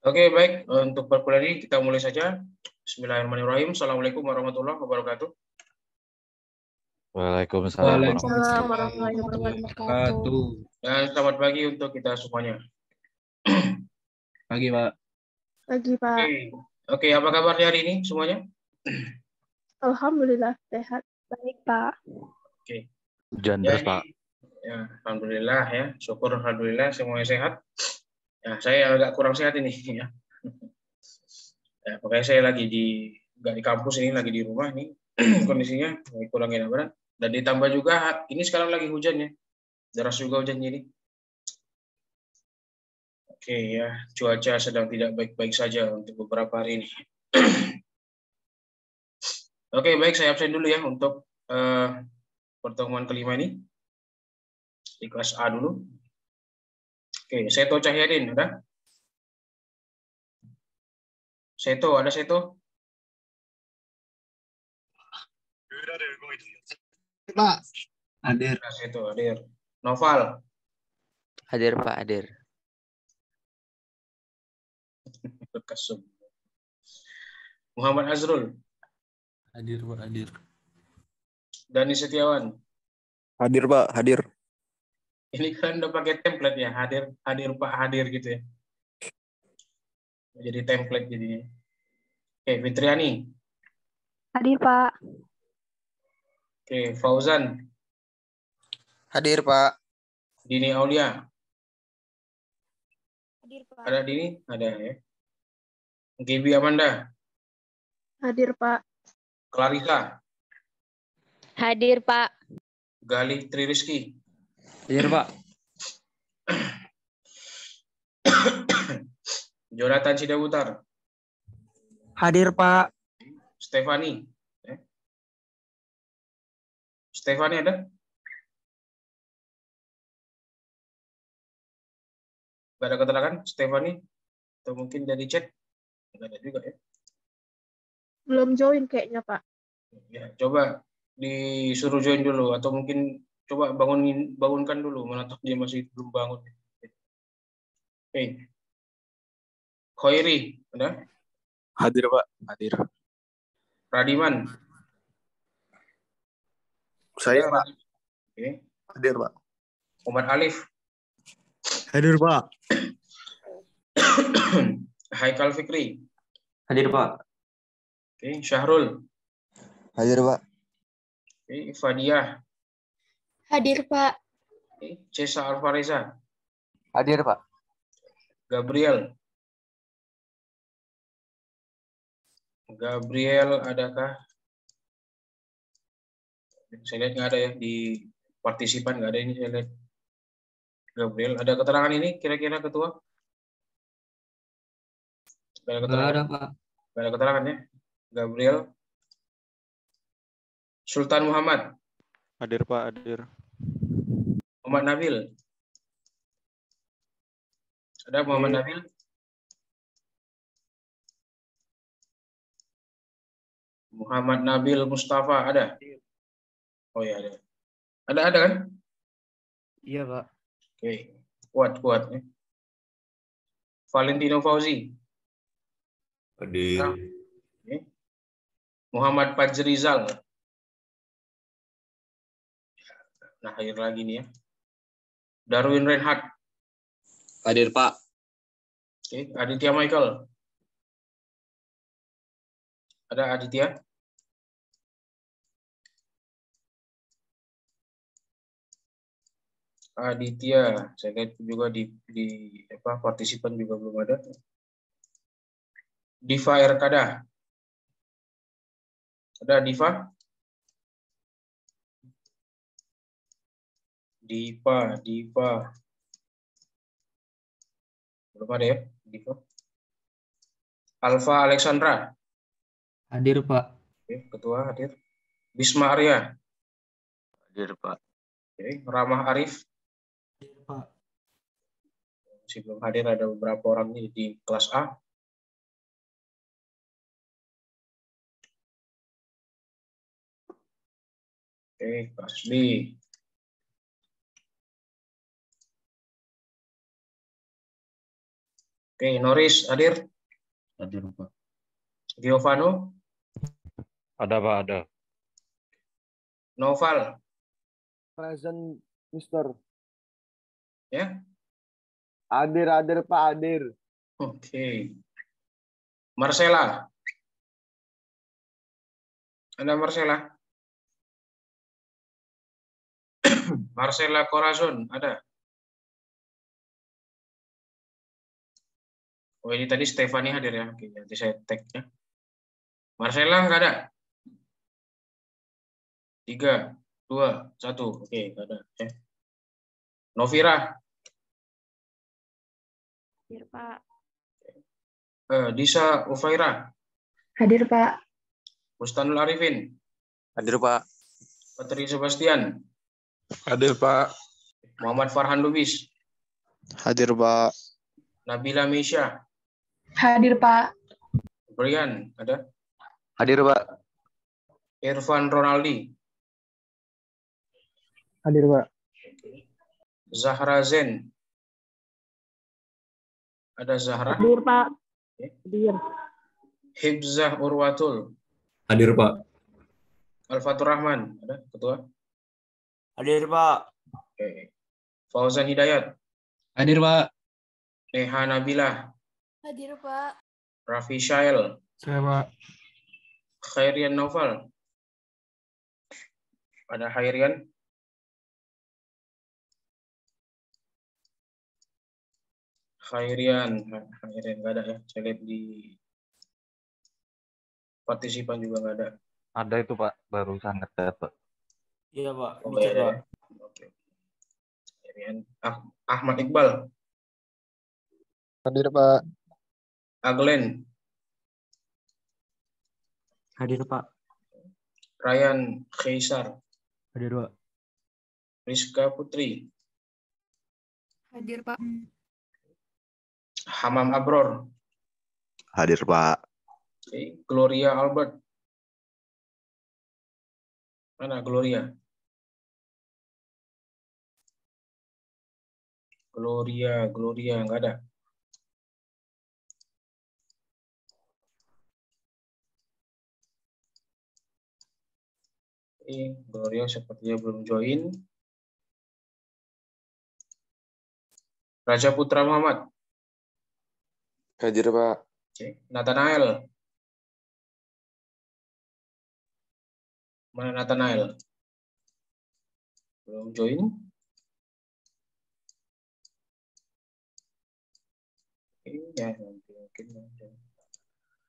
Oke, baik. Untuk perkuliahan ini kita mulai saja. Bismillahirrahmanirrahim. Assalamualaikum warahmatullahi wabarakatuh. Waalaikumsalam warahmatullahi wabarakatuh. Dan selamat pagi untuk kita semuanya. Pagi, Pak. Pagi, Pak. Oke, apa kabarnya hari ini semuanya? Alhamdulillah sehat. Baik, Pak. Oke. Hujan terus, Pak. Ya, alhamdulillah ya. Syukur alhamdulillah semuanya sehat. Ya, saya agak kurang sehat ini ya. Ya, pokoknya saya lagi nggak di kampus ini, lagi di rumah nih. Kondisinya kurang enak banget. Dan ditambah juga ini sekarang lagi hujan ya. Deras juga hujannya ini. Oke ya, cuaca sedang tidak baik-baik saja untuk beberapa hari ini. Oke, baik, saya absen dulu ya untuk pertemuan kelima ini. Di kelas A dulu. Oke, Seto Cahyadin, ada? Seto, ada Seto? Pak, hadir. Seto, hadir. Noval. Hadir, Pak, hadir. Bekasum. Muhammad Azrul. Hadir, Pak, hadir. Dani Setiawan. Hadir, Pak, hadir. Ini kan udah pakai template ya, hadir Pak, hadir gitu ya. Jadi template jadinya. Oke, Fitriani. Hadir, Pak. Oke, Fauzan. Hadir, Pak. Dini Aulia. Hadir, Pak. Ada Dini? Ada ya. Gibi Amanda. Hadir, Pak. Clarissa. Hadir, Pak. Galih Tririzky. Hadir, Pak. Jonathan Sidabutar. Hadir, Pak. Stefani. Stefani ada? Gak ada keterangan Stefani? Atau mungkin dari chat? Gak ada juga ya. Belum join kayaknya, Pak. Ya, coba disuruh join dulu atau mungkin coba bangunkan dulu, mana tahu dia masih belum bangun. Oke. Khairi, ada? Hadir, Pak. Hadir. Radiman. Saya, Ada, Pak. Oke. Hadir, Pak. Muhammad Alif. Hadir, Pak. Haikal Fikri. Hadir, Pak. Oke, Syahrul. Hadir, Pak. Oke, Fadiah. Hadir, Pak. Oke, Cesa Alvareza. Hadir, Pak. Gabriel. Gabriel, adakah? Saya lihat nggak ada ya di partisipan, nggak ada ini saya lihat. Gabriel, ada keterangan ini kira-kira ketua? Nggak ada keterangan? Nggak ada, Pak. Nggak ada keterangan ya? Gabriel. Sultan Muhammad. Hadir, Pak, hadir. Muhammad Nabil. Ada Muhammad Nabil? Muhammad Nabil Mustafa ada? Oh ya ada. Ada kan? Iya, Pak. Oke, kuat ya. Valentino Fauzi. Hadir. Oke. Muhammad Fajrizal. Nah, hadir lagi nih ya. Darwin Reinhardt. Hadir, Pak. Oke, Aditya Michael. Ada Aditya? Aditya, saya lihat juga di partisipan juga belum ada. Diva Erkada. Ada Diva? Diva. Belum ada ya, Diva. Alfa Alexandra. Hadir, Pak. Oke, ketua hadir. Bisma Arya. Hadir, Pak. Oke, Ramah Arif. Hadir, Pak. Masih belum hadir, ada beberapa orang nih di kelas A. Oke, kelas B. Oke, Noris hadir. Hadir Pak. Giovanno, Ada Pak, ada. Noval, Present, Mister. ya. Hadir Pak, hadir. Oke. Marcela. Ada Marcela? Marcela Corazon, ada? Oh, ini tadi Stefani hadir ya. Oke, nanti saya tag ya. Marcela nggak ada? 3, 2, 1. Oke, nggak ada. Ya. Novira. Hadir, Pak. Disa Ufaira. Hadir, Pak. Bustanul Arifin. Hadir Pak. Patri Sebastian. Hadir Pak. Muhammad Farhan Lubis. Hadir Pak. Nabila Misha. Hadir, Pak. Brian, ada? Hadir Pak. Irfan Ronaldi. Hadir Pak. Zahra Zen. Ada Zahra? Hadir, Pak. Hadir. Hibzah Urwatul. Hadir Pak. Al-Fatur Rahman, ada ketua? Hadir Pak. Oke. Fauzan Hidayat. Hadir Pak. Neha Nabila. Hadir Pak. Raffi Syail. Saya Pak. Khairian Naufal. Ada Khairian? Khairian nggak ada ya. Saya lihat di partisipan juga nggak ada. Ada itu Pak, barusan ada Pak. Iya Pak. Oh, Ini ya, Pak. Oke. Khairian. Ahmad Iqbal. Hadir Pak. Aglen. Hadir Pak. Ryan Khaisar. Hadir Pak. Rizka Putri. Hadir Pak. Hamam Abror. Hadir Pak. Oke. Gloria Albert. Mana Gloria? Gloria nggak ada. Gloria sepertinya belum join. Raja Putra Muhammad. Hadir Pak. Oke. Nathanael. Mana Nathanael? Belum join. Ya, nanti mungkin.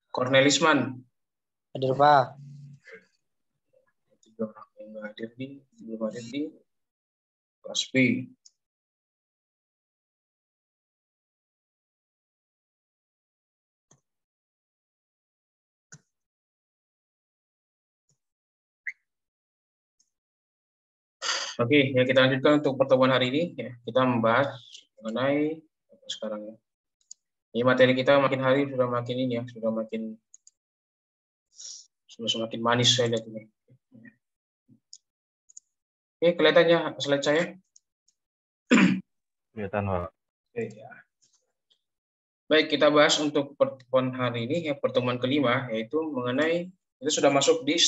Cornelisman. Hadir Pak. 3 orang yang belum hadir di kelas B. Oke, ya kita lanjutkan untuk pertemuan hari ini. Ya, kita membahas mengenai sekarang ya. Ini materi kita makin hari sudah makin ini ya, sudah semakin manis saya lihat ini. Oke, kelihatannya slide saya. Kelihatan Pak. Oke, ya. Baik, kita bahas untuk pertemuan hari ini ya, pertemuan kelima yaitu mengenai itu sudah masuk di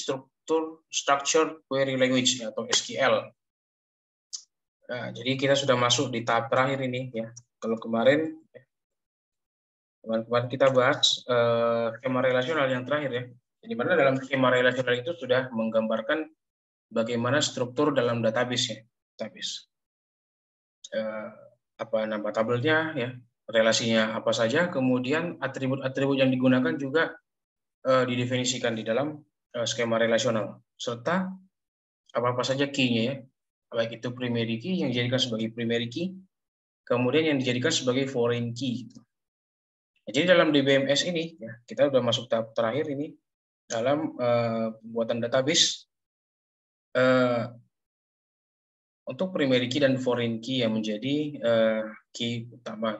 Structured Query Language ya, atau SQL. Nah, jadi kita sudah masuk di tahap terakhir ini ya. Kalau kemarin kita bahas skema relasional yang terakhir ya. Di mana dalam skema relasional itu sudah menggambarkan bagaimana struktur dalam database ya. Database. Apa nama tabelnya ya, relasinya apa saja, kemudian atribut-atribut yang digunakan juga didefinisikan di dalam skema relasional, serta apa-apa saja key-nya ya. Baik itu primary key yang dijadikan sebagai primary key, kemudian yang dijadikan sebagai foreign key. Jadi dalam DBMS ini, ya, kita sudah masuk tahap terakhir ini dalam pembuatan database untuk primary key dan foreign key yang menjadi key utama,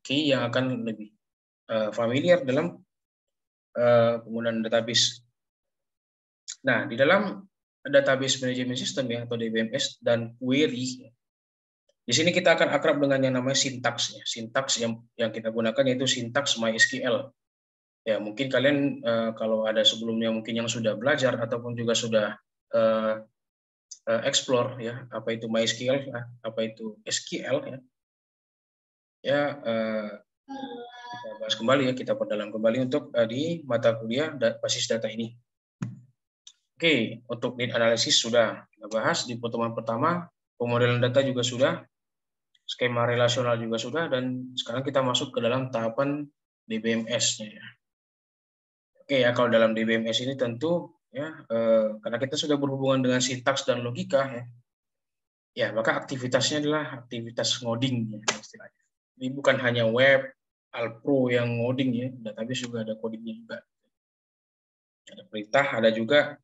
key yang akan lebih familiar dalam penggunaan database. Nah, di dalam Database Management System ya atau DBMS dan query Di sini kita akan akrab dengan yang namanya sintaks. Ya. Sintaks yang kita gunakan yaitu sintaks MySQL. Ya, mungkin kalian kalau ada sebelumnya mungkin yang sudah belajar ataupun juga sudah explore ya apa itu MySQL, apa itu SQL ya. Ya kita bahas kembali ya, kita perdalam kembali untuk di mata kuliah basis data ini. Oke, untuk need analisis sudah kita bahas di pertemuan pertama, pemodelan data juga sudah, skema relasional juga sudah, dan sekarang kita masuk ke dalam tahapan DBMS-nya ya. Oke ya, kalau dalam DBMS ini tentu ya karena kita sudah berhubungan dengan sintaks dan logika ya, ya maka aktivitasnya adalah aktivitas ngoding ya istilahnya. Ini bukan hanya web, Alpro yang ngoding ya, database juga ada codingnya juga. Ada perintah, ada juga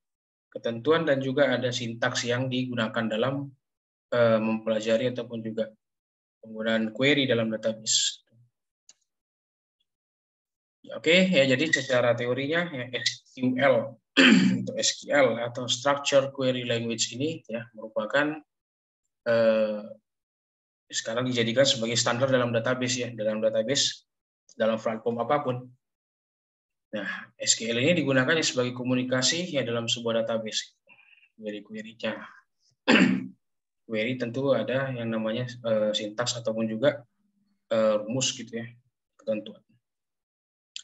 ketentuan dan juga ada sintaks yang digunakan dalam mempelajari ataupun juga penggunaan query dalam database. Oke, ya jadi secara teorinya ya SQL atau SQL atau Structure Query Language ini ya merupakan sekarang dijadikan sebagai standar dalam database ya, dalam platform apapun. Nah, SQL ini digunakan sebagai komunikasi ya dalam sebuah database. Query-nya. Query tentu ada yang namanya sintaks ataupun juga rumus gitu ya, ketentuan.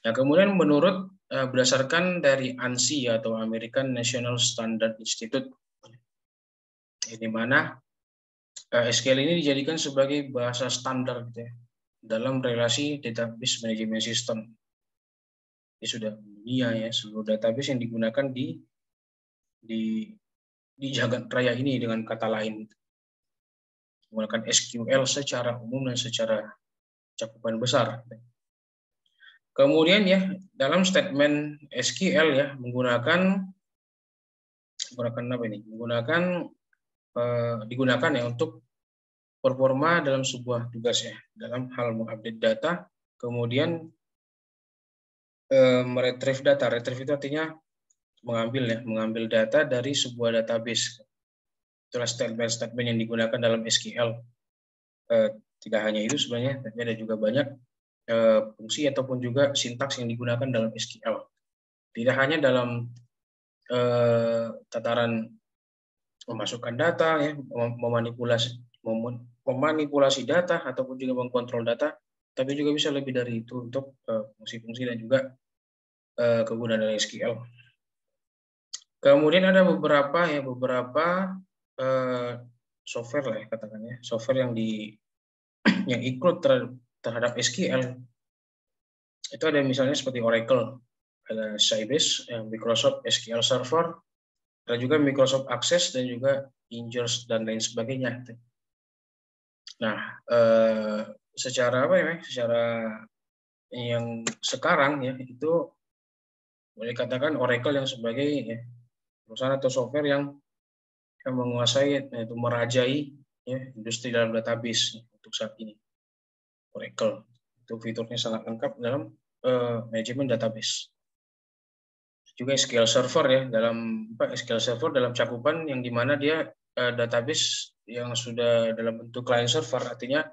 Nah, kemudian menurut berdasarkan dari ANSI atau American National Standard Institute, di mana SQL ini dijadikan sebagai bahasa standar gitu ya, dalam relasi database management system. Ini sudah dunia ya, seluruh database yang digunakan di jagat raya ini dengan kata lain. Menggunakan SQL secara umum dan secara cakupan besar. Kemudian ya dalam statement SQL ya menggunakan apa ini? Digunakan ya untuk performa dalam sebuah tugas ya, dalam hal mengupdate data, kemudian meretrieve data. Retrieve itu artinya mengambil data dari sebuah database. Itulah statement yang digunakan dalam SQL. Tidak hanya itu sebenarnya, tapi ada juga banyak fungsi ataupun juga sintaks yang digunakan dalam SQL. Tidak hanya dalam tataran memasukkan data, ya, memanipulasi data ataupun juga mengkontrol data, tapi juga bisa lebih dari itu untuk fungsi-fungsi dan juga kegunaan dari SQL. Kemudian ada beberapa software lah ya, katakannya software yang include terhadap SQL. Itu ada misalnya seperti Oracle, ada Sybase, Microsoft SQL Server, ada juga Microsoft Access dan juga Ingers dan lain sebagainya. Nah, secara yang sekarang ya itu boleh katakan Oracle yang sebagai ya, perusahaan atau software yang menguasai yaitu merajai ya, industri dalam database untuk saat ini. Oracle itu fiturnya sangat lengkap dalam manajemen database. Juga SQL Server ya, SQL Server dalam cakupan yang dimana dia database yang sudah dalam bentuk client server, artinya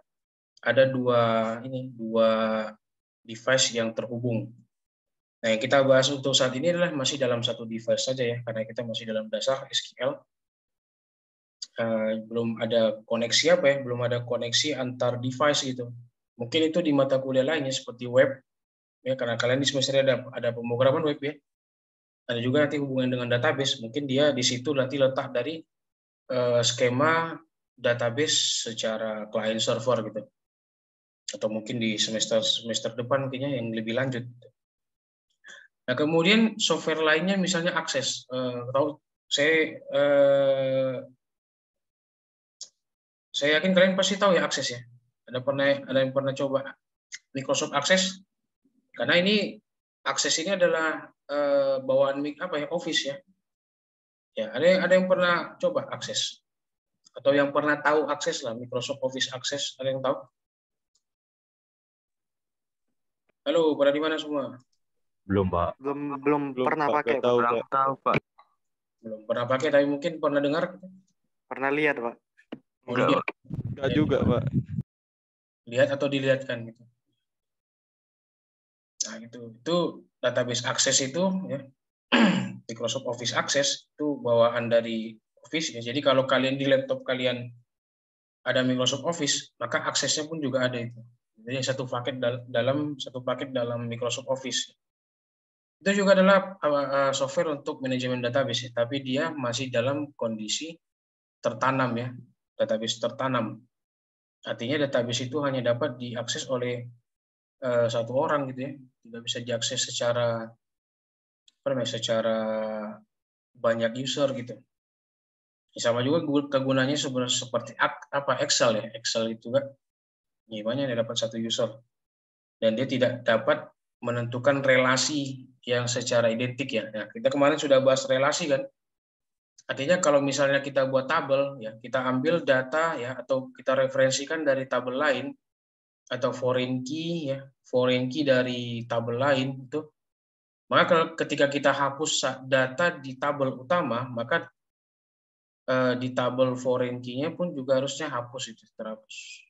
ada dua device yang terhubung. Nah, yang kita bahas untuk saat ini adalah masih dalam satu device saja ya, karena kita masih dalam dasar SQL. Belum ada koneksi belum ada koneksi antar device gitu. Mungkin itu di mata kuliah lainnya seperti web ya, karena kalian di semester ada pemrograman web ya. Ada juga nanti hubungan dengan database, mungkin dia di situ nanti letak dari skema database secara client server gitu. Atau mungkin di semester depan mungkinnya yang lebih lanjut. Nah, kemudian software lainnya misalnya Access. Saya yakin kalian pasti tahu ya Access ya. Ada yang pernah coba Microsoft Access? Karena ini Access ini adalah bawaan Office ya. Ya, ada yang pernah coba Access? Atau yang pernah tahu Access lah, Microsoft Office Access, ada yang tahu? Halo, pada di mana semua? Belum, Pak. Belum pernah pakai, Pak. Belum tahu, Pak. Belum pernah pakai, tapi mungkin pernah dengar? Pernah lihat, Pak. Enggak, Enggak juga, Pak. Lihat atau dilihatkan gitu. Nah, itu database Access itu ya. Microsoft Office Access itu bawaan dari Office ya. Jadi kalau kalian di laptop kalian ada Microsoft Office, maka aksesnya pun juga ada itu. Jadi satu paket dalam Microsoft Office. Itu juga adalah software untuk manajemen database, tapi dia masih dalam kondisi tertanam ya, database tertanam. Artinya database itu hanya dapat diakses oleh satu orang gitu ya, tidak bisa diakses secara banyak user gitu. Sama juga kegunaannya seperti Excel ya, Excel itu kan gimana dia dapat satu user dan dia tidak dapat menentukan relasi yang secara identik ya. Nah, kita kemarin sudah bahas relasi kan. Artinya kalau misalnya kita buat tabel ya, kita ambil data ya atau kita referensikan dari tabel lain atau foreign key ya, foreign key dari tabel lain itu, maka ketika kita hapus data di tabel utama, maka di tabel foreign key-nya pun juga harusnya terhapus.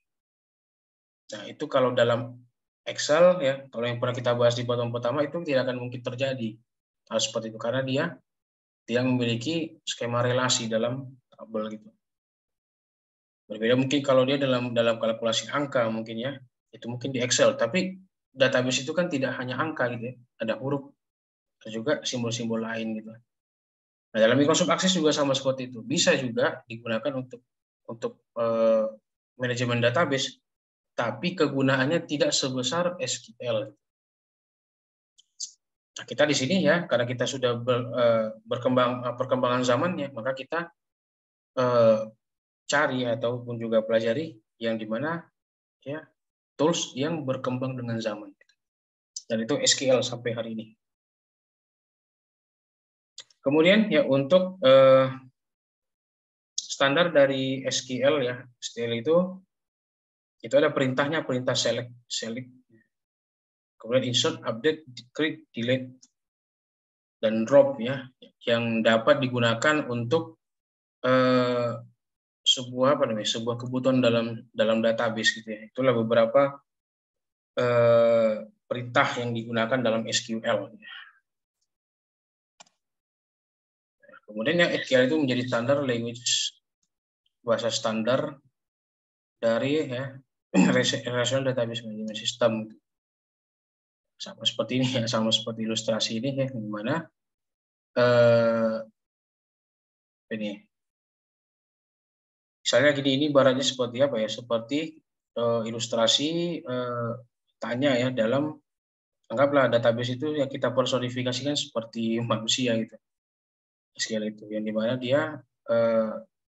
Nah, itu kalau dalam Excel ya, kalau yang pernah kita bahas di bottom pertama itu tidak akan mungkin terjadi hal seperti itu karena dia tidak memiliki skema relasi dalam tabel gitu. Berbeda mungkin kalau dia dalam kalkulasi angka mungkin ya, itu mungkin di Excel, tapi database itu kan tidak hanya angka gitu ya, ada huruf, ada juga simbol-simbol lain gitu. Nah, dalam Microsoft Access juga sama seperti itu, bisa juga digunakan untuk manajemen database, tapi kegunaannya tidak sebesar SQL. Nah, kita di sini ya, karena kita sudah perkembangan zamannya, maka kita cari ataupun juga pelajari yang dimana ya tools yang berkembang dengan zaman. Dan itu SQL sampai hari ini. Kemudian ya untuk standar dari SQL ya, SQL itu ada perintahnya, perintah select, kemudian insert, update, decrease, delete, dan drop ya, yang dapat digunakan untuk sebuah kebutuhan dalam database gitu ya. Itulah beberapa perintah yang digunakan dalam SQL. Kemudian yang SQL itu menjadi standar language, bahasa standar dari ya Relational Database Management System. Sama seperti ini ya, sama seperti ilustrasi ini ya, di mana ini misalnya ini baratnya seperti apa ya, seperti ilustrasi tanya ya, dalam anggaplah database itu yang kita personifikasikan seperti manusia gitu, SQL itu yang dimana dia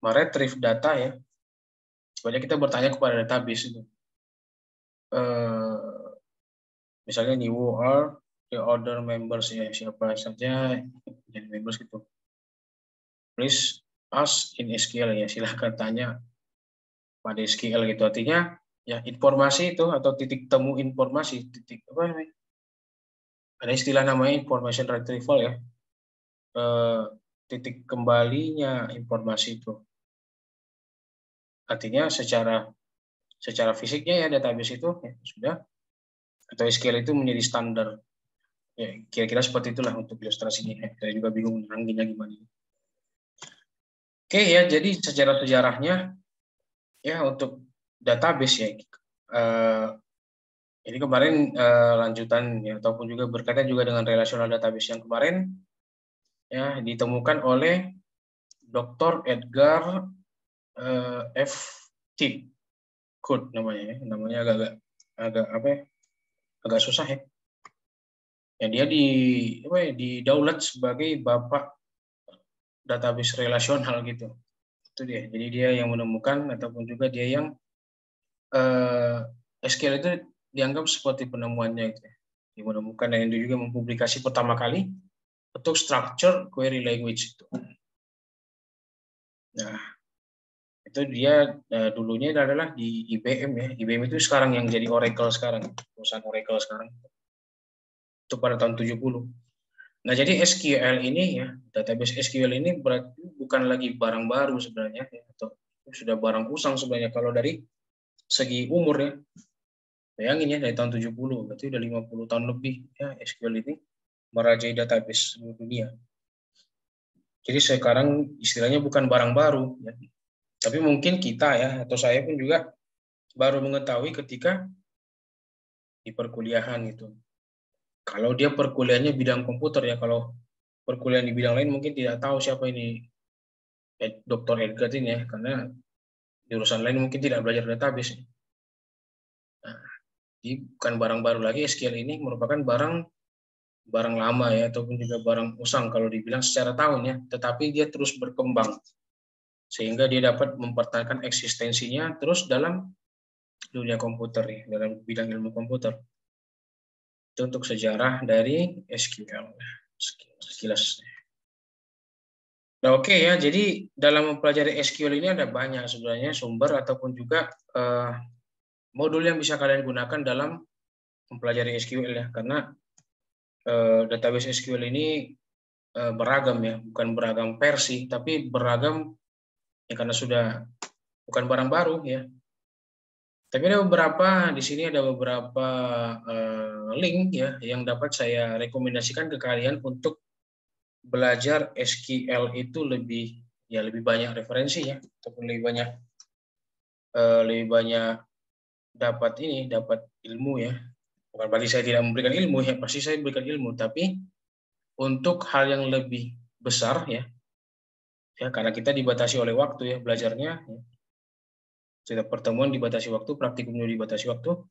meretrieve data ya, sebenarnya kita bertanya kepada database itu misalnya new or the order members ya, siapa saja jadi members gitu, please ask in SQL ya, silahkan tanya pada SQL gitu. Artinya ya informasi itu atau titik temu informasi, titik apa namanya, ada istilah namanya information retrieval ya, titik kembalinya informasi itu. Artinya secara fisiknya ya database itu ya, sudah atau SQL itu menjadi standar ya, kira-kira seperti itulah untuk ilustrasinya. Saya juga bingung menerangnya gimana. Oke ya, jadi secara sejarahnya ya untuk database ya, ini kemarin lanjutan ya, ataupun juga berkaitan juga dengan relational database yang kemarin ya ditemukan oleh Dr. Edgar F. T. Cook namanya agak apa ya, agak susah ya. Ya dia didaulat sebagai bapak database relasional gitu. Itu dia. Jadi dia yang menemukan ataupun juga dia yang SQL itu dianggap seperti penemuannya gitu ya. Dia menemukan dan dia juga mempublikasi pertama kali untuk structure query language itu. Nah, itu dia dulunya adalah di IBM ya. IBM itu sekarang yang jadi Oracle sekarang, perusahaan Oracle sekarang. Itu pada tahun 70. Nah, jadi SQL ini ya, database SQL ini berarti bukan lagi barang baru sebenarnya ya, atau sudah barang usang sebenarnya kalau dari segi umur ya. Bayangin ya, dari tahun 70, berarti udah 50 tahun lebih ya SQL ini merajai database seluruh dunia. Jadi sekarang istilahnya bukan barang baru ya. Tapi mungkin kita ya atau saya pun juga baru mengetahui ketika di perkuliahan itu. Kalau dia perkuliahannya bidang komputer ya, kalau perkuliahan di bidang lain mungkin tidak tahu siapa ini Dr. Edgar ini ya, karena jurusan lain mungkin tidak belajar database. Nah, jadi bukan barang baru lagi, SQL ini merupakan barang lama ya, ataupun juga barang usang kalau dibilang secara tahun ya, tetapi dia terus berkembang sehingga dia dapat mempertahankan eksistensinya terus dalam dunia komputer ya, dalam bidang ilmu komputer. Itu untuk sejarah dari SQL sekilas. Nah, oke ya, jadi dalam mempelajari SQL ini ada banyak sebenarnya sumber ataupun juga modul yang bisa kalian gunakan dalam mempelajari SQL ya, karena database SQL ini beragam ya, bukan beragam versi, tapi beragam ya karena sudah bukan barang baru ya. Tapi ada beberapa di sini ada beberapa link ya yang dapat saya rekomendasikan ke kalian untuk belajar SQL itu lebih banyak referensi ya, ataupun lebih banyak dapat ilmu ya. Bukan berarti saya tidak memberikan ilmu ya, pasti saya berikan ilmu, tapi untuk hal yang lebih besar ya karena kita dibatasi oleh waktu ya belajarnya. Ya. Setiap pertemuan dibatasi waktu, praktikum juga dibatasi waktu.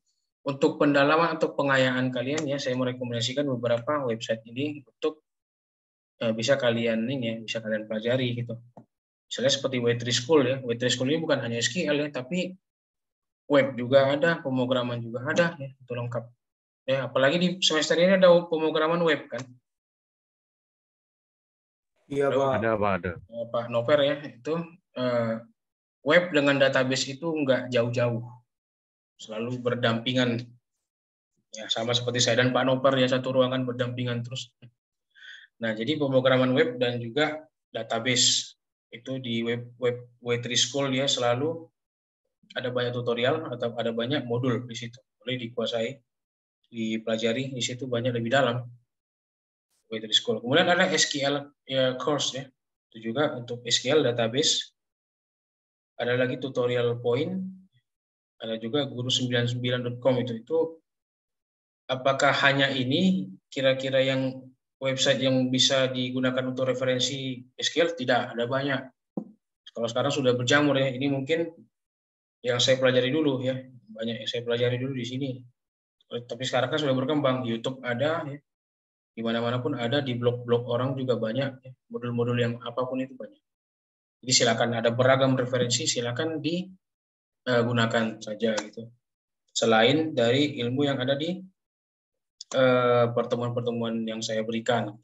Untuk pendalaman atau pengayaan kalian ya, saya merekomendasikan beberapa website ini untuk bisa kalian pelajari gitu. Misalnya seperti W3 School ya. W3 School ini bukan hanya SQL ya, tapi web juga ada, pemrograman juga ada ya, itu lengkap. Ya, apalagi di semester ini ada pemrograman web kan. Iya, Pak. Ada. Pak Nover ya, itu web dengan database itu nggak jauh-jauh. Selalu berdampingan. Ya, sama seperti saya dan Pak Nover ya, satu ruangan berdampingan terus. Nah, jadi pemrograman web dan juga database itu di W3 School dia selalu ada banyak tutorial atau ada banyak modul di situ. Boleh dikuasai, dipelajari di situ banyak lebih dalam. W3 School. Kemudian ada SQL ya, course ya. Itu juga untuk SQL database. Ada lagi tutorial point. Ada juga guru99.com itu apakah hanya ini kira-kira yang website yang bisa digunakan untuk referensi SQL? Tidak, ada banyak. Kalau sekarang sudah berjamur ya, ini mungkin yang saya pelajari dulu ya, banyak yang saya pelajari dulu di sini. Tapi sekarang kan sudah berkembang, YouTube ada ya, di mana-mana pun ada, di blog-blog orang juga banyak, ya. Modul-modul yang apapun itu banyak. Jadi silakan, ada beragam referensi, silakan digunakan saja gitu. Selain dari ilmu yang ada di pertemuan-pertemuan yang saya berikan.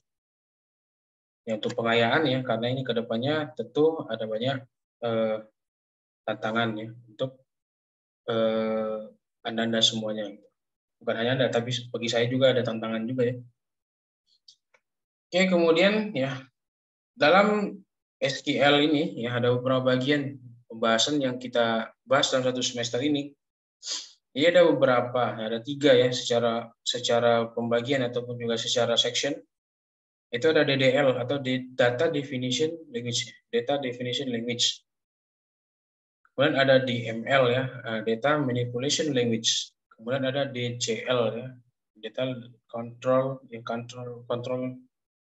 Ya, untuk pengayaan ya, karena ini kedepannya tentu ada banyak tantangan ya untuk Anda semuanya. Bukan hanya Anda, tapi bagi saya juga ada tantangan juga ya. Oke, kemudian ya dalam SQL ini ya ada beberapa bagian pembahasan yang kita bahas dalam satu semester ini. Ini ada beberapa, ada 3 ya secara pembagian ataupun juga secara section. Itu ada DDL atau Data Definition Language. Data Definition Language. Kemudian ada DML ya, Data Manipulation Language. Kemudian ada DCL ya, Data Control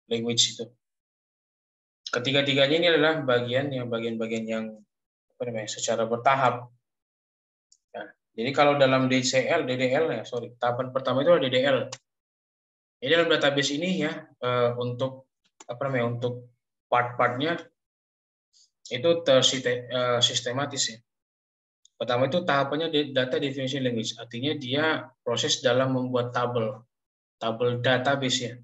Language itu. Ketiga-tiganya ini adalah bagian yang secara bertahap. Jadi kalau dalam DDL ya, tahapan pertama itu adalah DDL. Jadi dalam database ini ya untuk untuk part-partnya itu sistematis ya. Pertama itu tahapannya data definition language, artinya dia proses dalam membuat tabel database ya.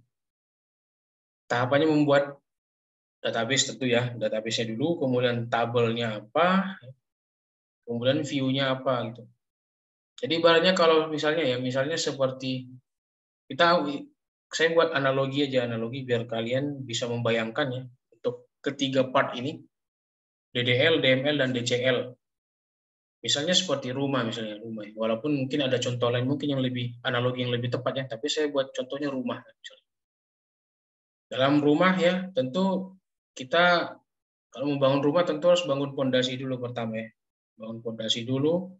Tahapannya membuat database tentu ya, database-nya dulu, kemudian tabelnya apa, kemudian view-nya apa gitu. Jadi ibaratnya kalau misalnya seperti saya buat analogi biar kalian bisa membayangkan ya untuk ketiga part ini. DDL, DML, dan DCL. Misalnya seperti rumah, misalnya rumah. Walaupun mungkin ada contoh lain mungkin yang lebih analogi yang lebih tepat ya, tapi saya buat contohnya rumah. Misalnya. Dalam rumah ya, tentu kita kalau membangun rumah tentu harus bangun pondasi dulu pertama ya. Bangun pondasi dulu,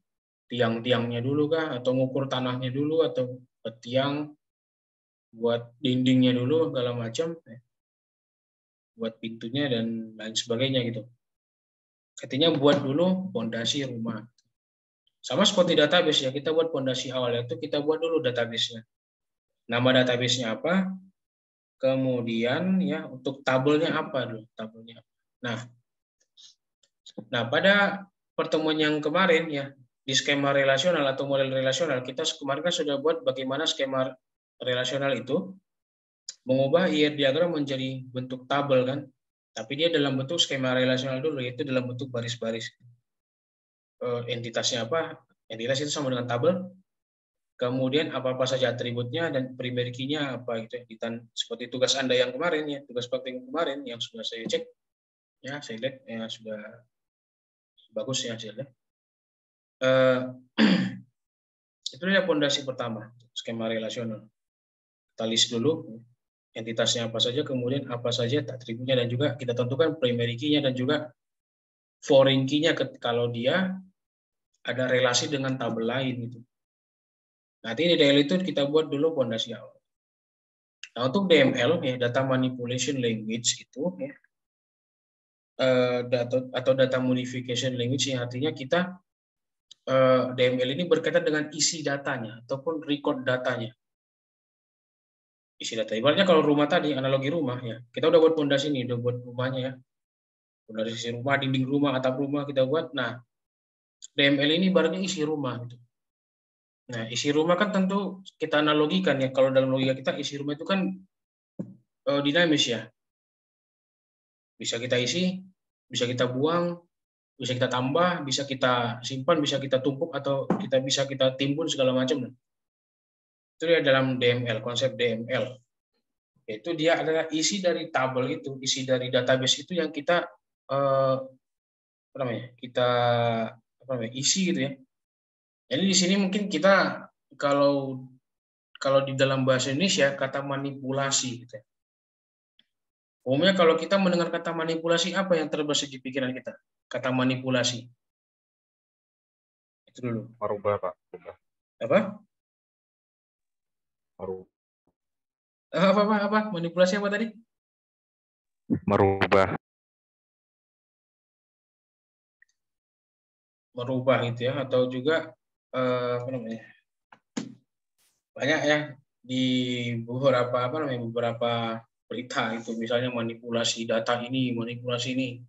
tiang-tiangnya dulu kah, atau ngukur tanahnya dulu, atau tiang, buat dindingnya dulu, segala macam, ya. Buat pintunya dan lain sebagainya gitu. Artinya buat dulu pondasi rumah. Sama seperti database ya, kita buat pondasi awal itu kita buat dulu database-nya. Nama database-nya apa? Kemudian ya untuk tabelnya apa dulu? Tabelnya. Nah, pada pertemuan yang kemarin ya di skema relasional atau model relasional kita kemarin kan sudah buat bagaimana skema relasional itu mengubah IR diagram menjadi bentuk tabel kan. Tapi dia dalam bentuk skema relasional dulu, yaitu dalam bentuk baris-baris. Entitasnya apa? Entitas itu sama dengan tabel. Kemudian apa-apa saja atributnya dan primary key-nya apa gitu. Seperti tugas Anda yang kemarin ya, tugas praktik kemarin yang sudah saya cek. Ya, saya lihat ya sudah bagus ya hasilnya. Itu dia pondasi pertama, skema relasional. Kita list dulu entitasnya apa saja, kemudian apa saja atributnya, dan juga kita tentukan primary key-nya dan juga foreign key-nya kalau dia ada relasi dengan tabel lain gitu. Nanti di DL itu kita buat dulu pondasi awal. Nah, untuk DML ya, data manipulation language itu ya, atau data modification language yang artinya kita DML ini berkaitan dengan isi datanya ataupun record datanya. Isi data. Ibaratnya kalau rumah tadi, analogi rumah ya, kita udah buat pondasi ini, udah buat rumahnya ya. Pondasi rumah, dinding rumah, atap rumah kita buat. Nah, DML ini ibaratnya isi rumah gitu. Nah, isi rumah kan tentu kita analogikan ya, kalau dalam logika kita isi rumah itu kan dinamis ya. Bisa kita isi, bisa kita buang, bisa kita tambah, bisa kita simpan, bisa kita tumpuk, atau bisa kita timbun segala macam. Itu ya dalam DML, konsep DML. Itu dia adalah isi dari tabel itu, isi dari database itu yang kita isi gitu ya. Jadi di sini mungkin kita kalau di dalam bahasa Indonesia kata manipulasi gitu ya. Umumnya kalau kita mendengar kata manipulasi, apa yang terbersih di pikiran kita? Kata manipulasi. Itu dulu. Merubah, Pak. Apa? Merubah. Apa? Manipulasi apa tadi? Merubah. Merubah gitu ya, atau juga banyak ya di beberapa beberapa berita itu, misalnya manipulasi data ini, manipulasi ini.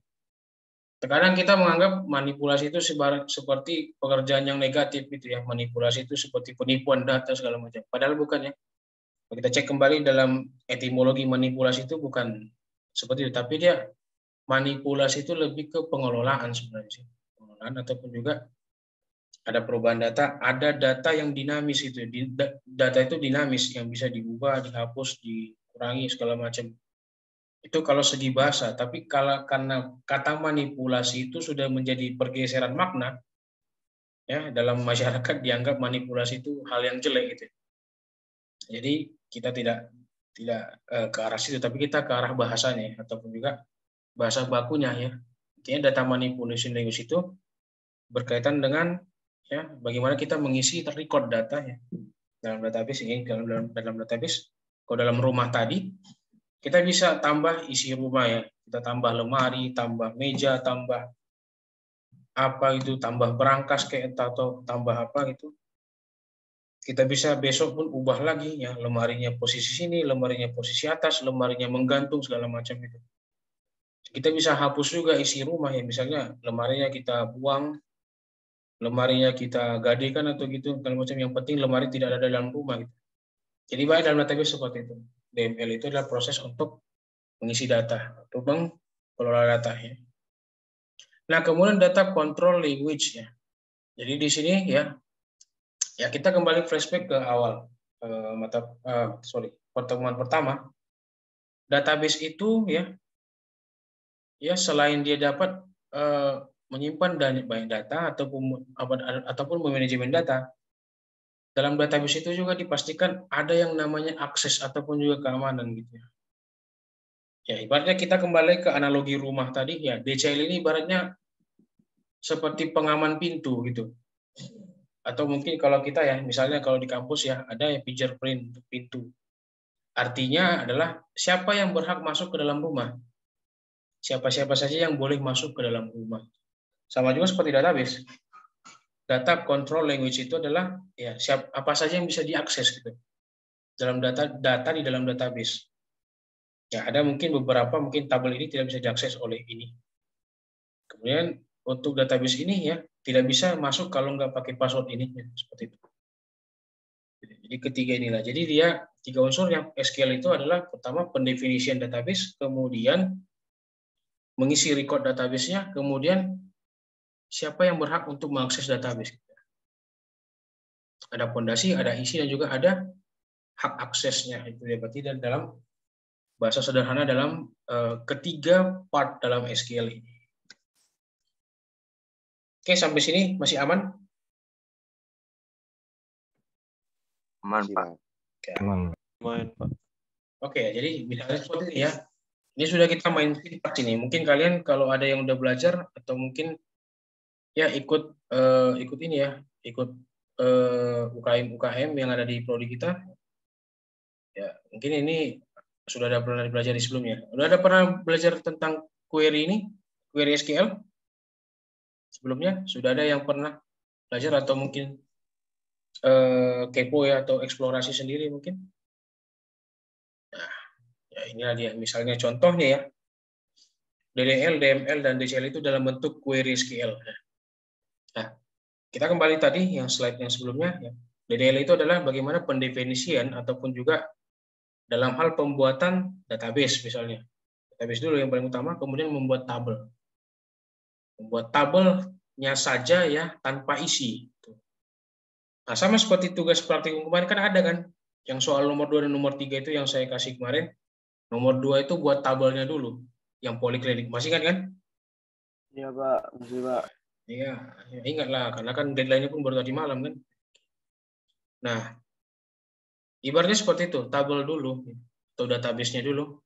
Terkadang kita menganggap manipulasi itu seperti pekerjaan yang negatif gitu ya, manipulasi itu seperti penipuan data segala macam. Padahal bukan ya. Kalau kita cek kembali dalam etimologi manipulasi itu bukan seperti itu, tapi dia manipulasi itu lebih ke pengelolaan sebenarnya sih. Pengelolaan ataupun juga ada perubahan data, ada data yang dinamis itu. Data itu dinamis yang bisa diubah, dihapus, dikurangi segala macam. Itu kalau segi bahasa, tapi karena kata manipulasi itu sudah menjadi pergeseran makna, ya dalam masyarakat dianggap manipulasi itu hal yang jelek gitu. Jadi kita tidak ke arah situ, tapi kita ke arah bahasanya ataupun juga bahasa bakunya ya. Artinya data manipulation language itu berkaitan dengan ya bagaimana kita mengisi record data ya dalam database ini. Dalam database, kalau dalam rumah tadi kita bisa tambah isi rumah ya, kita tambah lemari, tambah meja, tambah apa itu, tambah berangkas kayak atau tambah apa gitu. Kita bisa besok pun ubah lagi ya, lemarinya posisi sini, lemarinya posisi atas, lemarinya menggantung segala macam itu. Kita bisa hapus juga isi rumah ya, misalnya lemarinya kita buang, lemarinya kita gadekan atau gitu segala macam. Yang penting lemari tidak ada dalam rumah gitu. Jadi baik dalam database seperti itu. DML itu adalah proses untuk mengisi data atau mengelola data ya. Nah, kemudian data control language ya. Jadi di sini ya kita kembali flashback ke awal pertemuan pertama. Database itu ya selain dia dapat menyimpan banyak data ataupun memanajemen data. Dalam database itu juga dipastikan ada yang namanya akses ataupun juga keamanan gitu ya. Ya, ibaratnya kita kembali ke analogi rumah tadi ya, DCL ini ibaratnya seperti pengaman pintu gitu. Atau mungkin kalau kita ya, misalnya kalau di kampus ya, ada yang fingerprint untuk pintu. Artinya adalah siapa yang berhak masuk ke dalam rumah. Siapa-siapa saja yang boleh masuk ke dalam rumah. Sama juga seperti database. Data control language itu adalah ya apa saja yang bisa diakses gitu. Dalam data di dalam database. Ya, ada mungkin beberapa tabel ini tidak bisa diakses oleh ini. Kemudian untuk database ini ya tidak bisa masuk kalau nggak pakai password ini ya, seperti itu. Jadi ketiga inilah. Jadi dia 3 unsur yang SQL itu adalah pertama pendefinisian database, kemudian mengisi record database-nya, kemudian siapa yang berhak untuk mengakses database. Ada fondasi, ada isi, dan juga ada hak aksesnya. Itu ya berarti dalam bahasa sederhana dalam ketiga part dalam SQL ini. Oke, sampai sini masih aman? Aman, Pak. Aman, Pak. Oke, jadi misalnya seperti ini ya. Ini sudah kita main part ini. Mungkin kalian kalau ada yang udah belajar atau mungkin ya ikut ini ya, ikut UKM yang ada di prodi kita. Ya, mungkin ini sudah ada pernah belajar di sebelumnya. Udah ada pernah belajar tentang query ini, query SQL? Sebelumnya sudah ada yang pernah belajar atau mungkin kepo ya atau eksplorasi sendiri mungkin? Nah, ya inilah dia. Misalnya contohnya ya, DDL, DML, dan DCL itu dalam bentuk query SQL. Nah, kita kembali tadi yang slide yang sebelumnya. Ya. DDL itu adalah bagaimana pendefinisian ataupun juga dalam hal pembuatan database misalnya. Database dulu yang paling utama, kemudian membuat tabel. Membuat tabelnya saja ya tanpa isi. Nah, sama seperti tugas praktikum kemarin kan ada kan, yang soal nomor 2 dan nomor 3 itu yang saya kasih kemarin. Nomor 2 itu buat tabelnya dulu, yang poliklinik. Masih ingat kan? Iya, Pak. Masih, Pak. Iya, ya ingatlah, karena kan deadline-nya pun baru tadi malam kan. Nah, ibaratnya seperti itu, tabel dulu, atau database-nya dulu.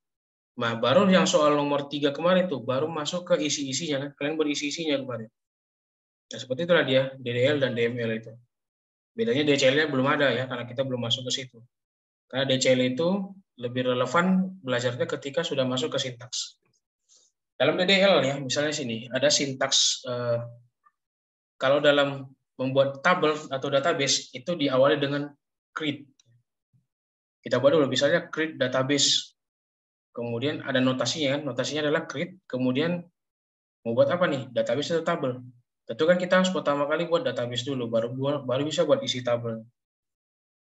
Nah, baru yang soal nomor 3 kemarin tuh, baru masuk ke isi-isinya kan. Kalian berisi isinya kemarin. Nah, seperti itulah dia, DDL dan DML itu. Bedanya DCL-nya belum ada ya, karena kita belum masuk ke situ. Karena DCL itu lebih relevan belajarnya ketika sudah masuk ke sintaks. Dalam DDL ya, misalnya sini, ada sintaks, kalau dalam membuat tabel atau database, itu diawali dengan create. Kita buat dulu, misalnya create database. Kemudian ada notasinya kan, notasinya adalah create, kemudian mau buat apa nih? Database atau tabel? Tentu kan kita harus pertama kali buat database dulu, baru bisa buat isi tabel.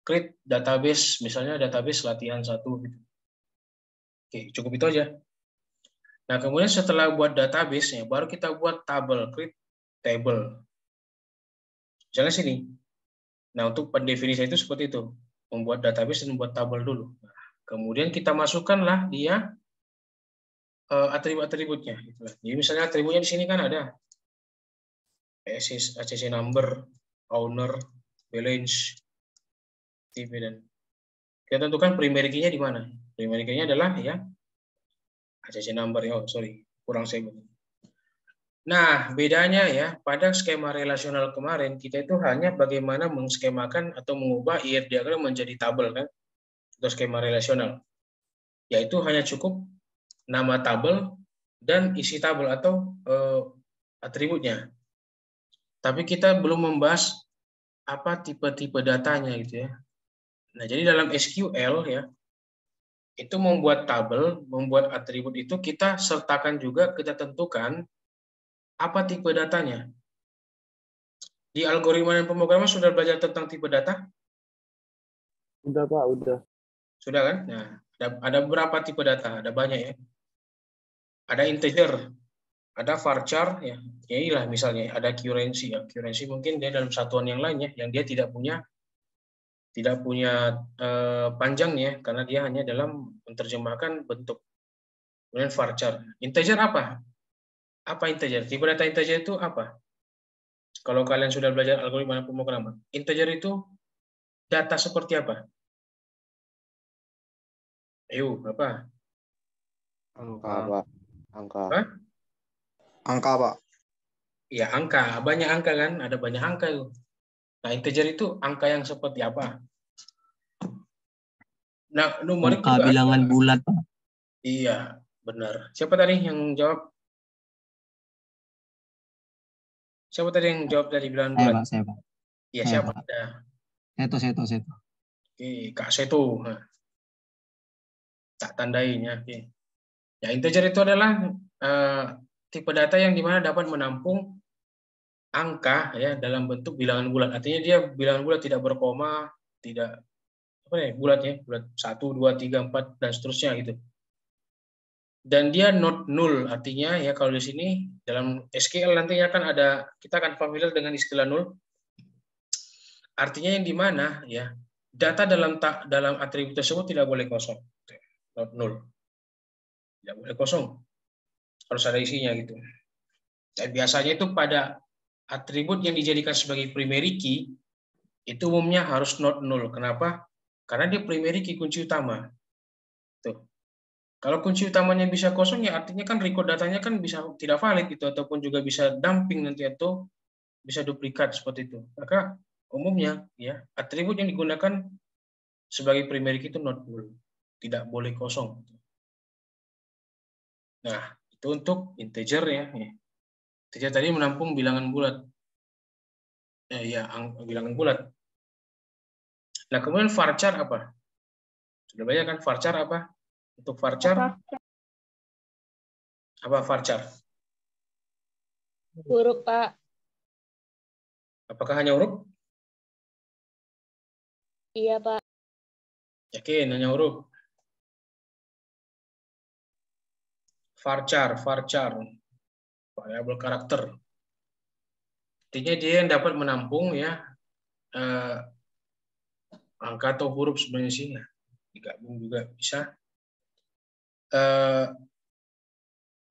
Create database, misalnya database latihan 1 gitu. Oke, cukup itu aja. Nah, kemudian setelah buat database-nya, baru kita buat tabel, create table. Misalnya sini. Nah, untuk pendefinisian itu seperti itu. Membuat database dan membuat tabel dulu. Nah, kemudian kita masukkanlah dia atribut-atributnya. Jadi misalnya atributnya di sini kan ada ACC number, owner, balance, TV, dan kita tentukan primary key-nya di mana. Primary key-nya adalah ya ACC number. Oh, sorry, kurang saya. Nah, bedanya ya, pada skema relasional kemarin, kita itu hanya bagaimana mengskemakan atau mengubah IR diagram menjadi tabel kan, atau skema relasional. Yaitu hanya cukup nama tabel dan isi tabel atau atributnya. Tapi kita belum membahas apa tipe-tipe datanya gitu ya. Nah, jadi dalam SQL ya, itu membuat tabel, membuat atribut itu kita sertakan juga, kita tentukan apa tipe datanya. Di algoritma dan pemrograman sudah belajar tentang tipe data? Udah, Pak. Udah. Sudah kan? Nah, ada beberapa tipe data? Ada banyak ya. Ada integer, ada varchar, ya. Inilah misalnya ada currency. Ya. Currency mungkin dia dalam satuan yang lain ya, yang dia tidak punya panjangnya, karena dia hanya dalam menerjemahkan bentuk. Kemudian varchar. Integer apa? Apa integer? Tipe data integer itu apa? Kalau kalian sudah belajar algoritma pemrograman, integer itu data seperti apa? Ayo, apa? Angka. Pak. Angka. Hah? Angka, Pak. Ya, angka. Banyak angka kan? Ada banyak angka itu. Nah, integer itu angka yang seperti apa? Nah, numerik Angka juga bilangan ada. bulat, Pak. Iya, benar. Siapa tadi yang jawab? Siapa tadi yang jawab dari bilangan Saya, bulat? Pak, saya, Pak. Iya, Saya, siapa? Pak. Ada. Seto. Oke, Kak Seto. Nah, tak tandain ya. Oke. Ya, integer itu adalah tipe data yang dimana dapat menampung angka ya dalam bentuk bilangan bulat. Artinya dia bilangan bulat, tidak berkoma, tidak apa ya, bulat ya, bulat 1, 2, 3, 4 dan seterusnya gitu. Dan dia not null, artinya ya kalau di sini dalam SQL nantinya kan ada, kita akan familiar dengan istilah null. Artinya yang dimana ya data dalam atribut tersebut tidak boleh kosong, not null, tidak boleh kosong, harus ada isinya gitu. Dan biasanya itu pada atribut yang dijadikan sebagai primary key itu umumnya harus not null. Kenapa? Karena dia primary key, kunci utama. Tuh. Kalau kunci utamanya bisa kosong ya artinya kan record datanya kan bisa tidak valid gitu, ataupun juga bisa dumping nanti atau bisa duplikat seperti itu. Maka umumnya ya atribut yang digunakan sebagai primary key itu not null, tidak boleh kosong. Nah, itu untuk integer ya. Integer tadi menampung bilangan bulat. Bilangan bulat. Nah, kemudian varchar apa? Sudah banyak kan varchar apa? Untuk varchar apa varchar? Huruf, Pak. Apakah hanya huruf? Iya, Pak. Yakin hanya huruf? Varchar, variabel karakter. Artinya dia yang dapat menampung ya angka atau huruf sebenarnya sih, ya. Digabung juga bisa.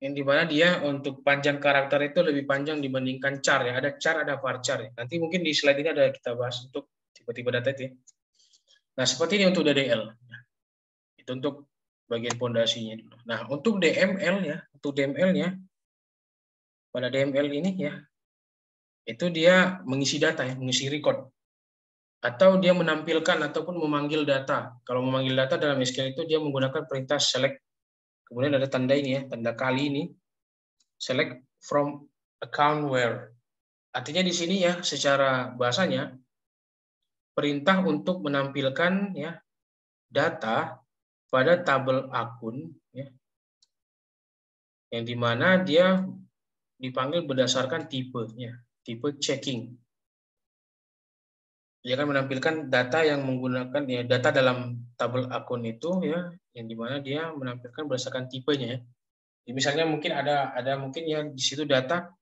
Yang dimana dia untuk panjang karakter itu lebih panjang dibandingkan char ya. Ada char, ada varchar ya. Nanti mungkin di slide ini ada kita bahas untuk tipe-tipe data itu ya. Nah, seperti ini untuk DDL. Itu untuk bagian pondasinya dulu. Nah, untuk DML ya, pada DML ini ya, itu dia mengisi data ya, mengisi record. Atau dia menampilkan ataupun memanggil data. Kalau memanggil data dalam SQL itu dia menggunakan perintah select. Kemudian ada tanda ini ya, tanda kali ini. Select from account where. Artinya di sini ya, secara bahasanya, perintah untuk menampilkan ya data pada tabel akun ya, yang dimana dia dipanggil berdasarkan tipenya, tipe checking. Dia akan menampilkan data yang menggunakan ya data dalam tabel akun itu ya, yang dimana dia menampilkan berdasarkan tipenya ya. Jadi misalnya mungkin ada mungkin ya di situ data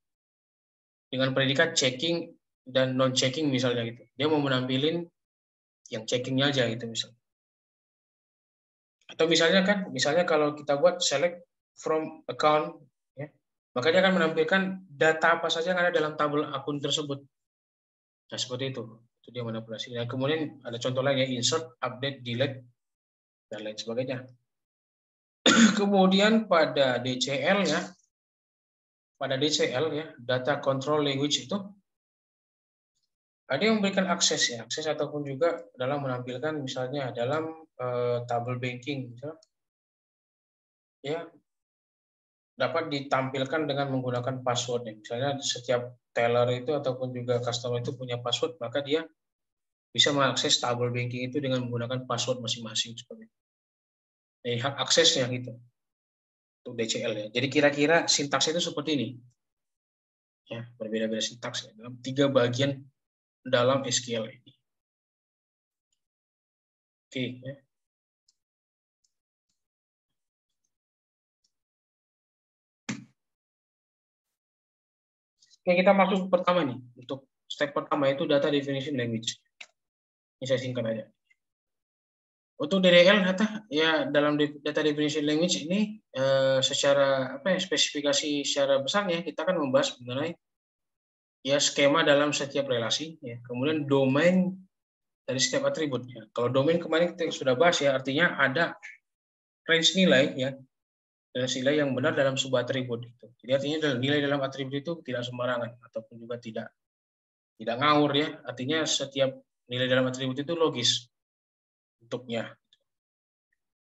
dengan predikat checking dan non checking misalnya gitu. Dia mau menampilin yang checkingnya aja gitu misalnya. Atau misalnya kalau kita buat select from account ya, maka dia akan menampilkan data apa saja yang ada dalam tabel akun tersebut. Nah, seperti itu. Itu dia manipulasi. Dan kemudian ada contoh lain ya, insert, update, delete, dan lain sebagainya. Kemudian pada DCL ya, data control language itu ada yang memberikan akses ataupun juga dalam menampilkan misalnya dalam tabel banking misalnya, ya dapat ditampilkan dengan menggunakan password. Misalnya setiap teller itu ataupun juga customer itu punya password, maka dia bisa mengakses tabel banking itu dengan menggunakan password masing-masing seperti itu. Jadi hak aksesnya gitu untuk DCL ya. Jadi kira-kira sintaks itu seperti ini. Ya, berbeda-beda sintaks ya, dalam 3 bagian dalam SQL ini. Oke, ya. Oke, kita masuk pertama nih. Untuk step pertama itu data definition language. Ini saya singkat aja. Untuk DDL ya dalam data definition language ini secara spesifikasi secara besar ya kita akan membahas mengenai ya skema dalam setiap relasi ya. Kemudian domain dari setiap atribut ya. Kalau domain kemarin kita sudah bahas ya, artinya ada range nilai ya. Nilai yang benar dalam sebuah atribut itu. Jadi artinya nilai dalam atribut itu tidak sembarangan ataupun juga tidak ngawur ya. Artinya setiap nilai dalam atribut itu logis bentuknya.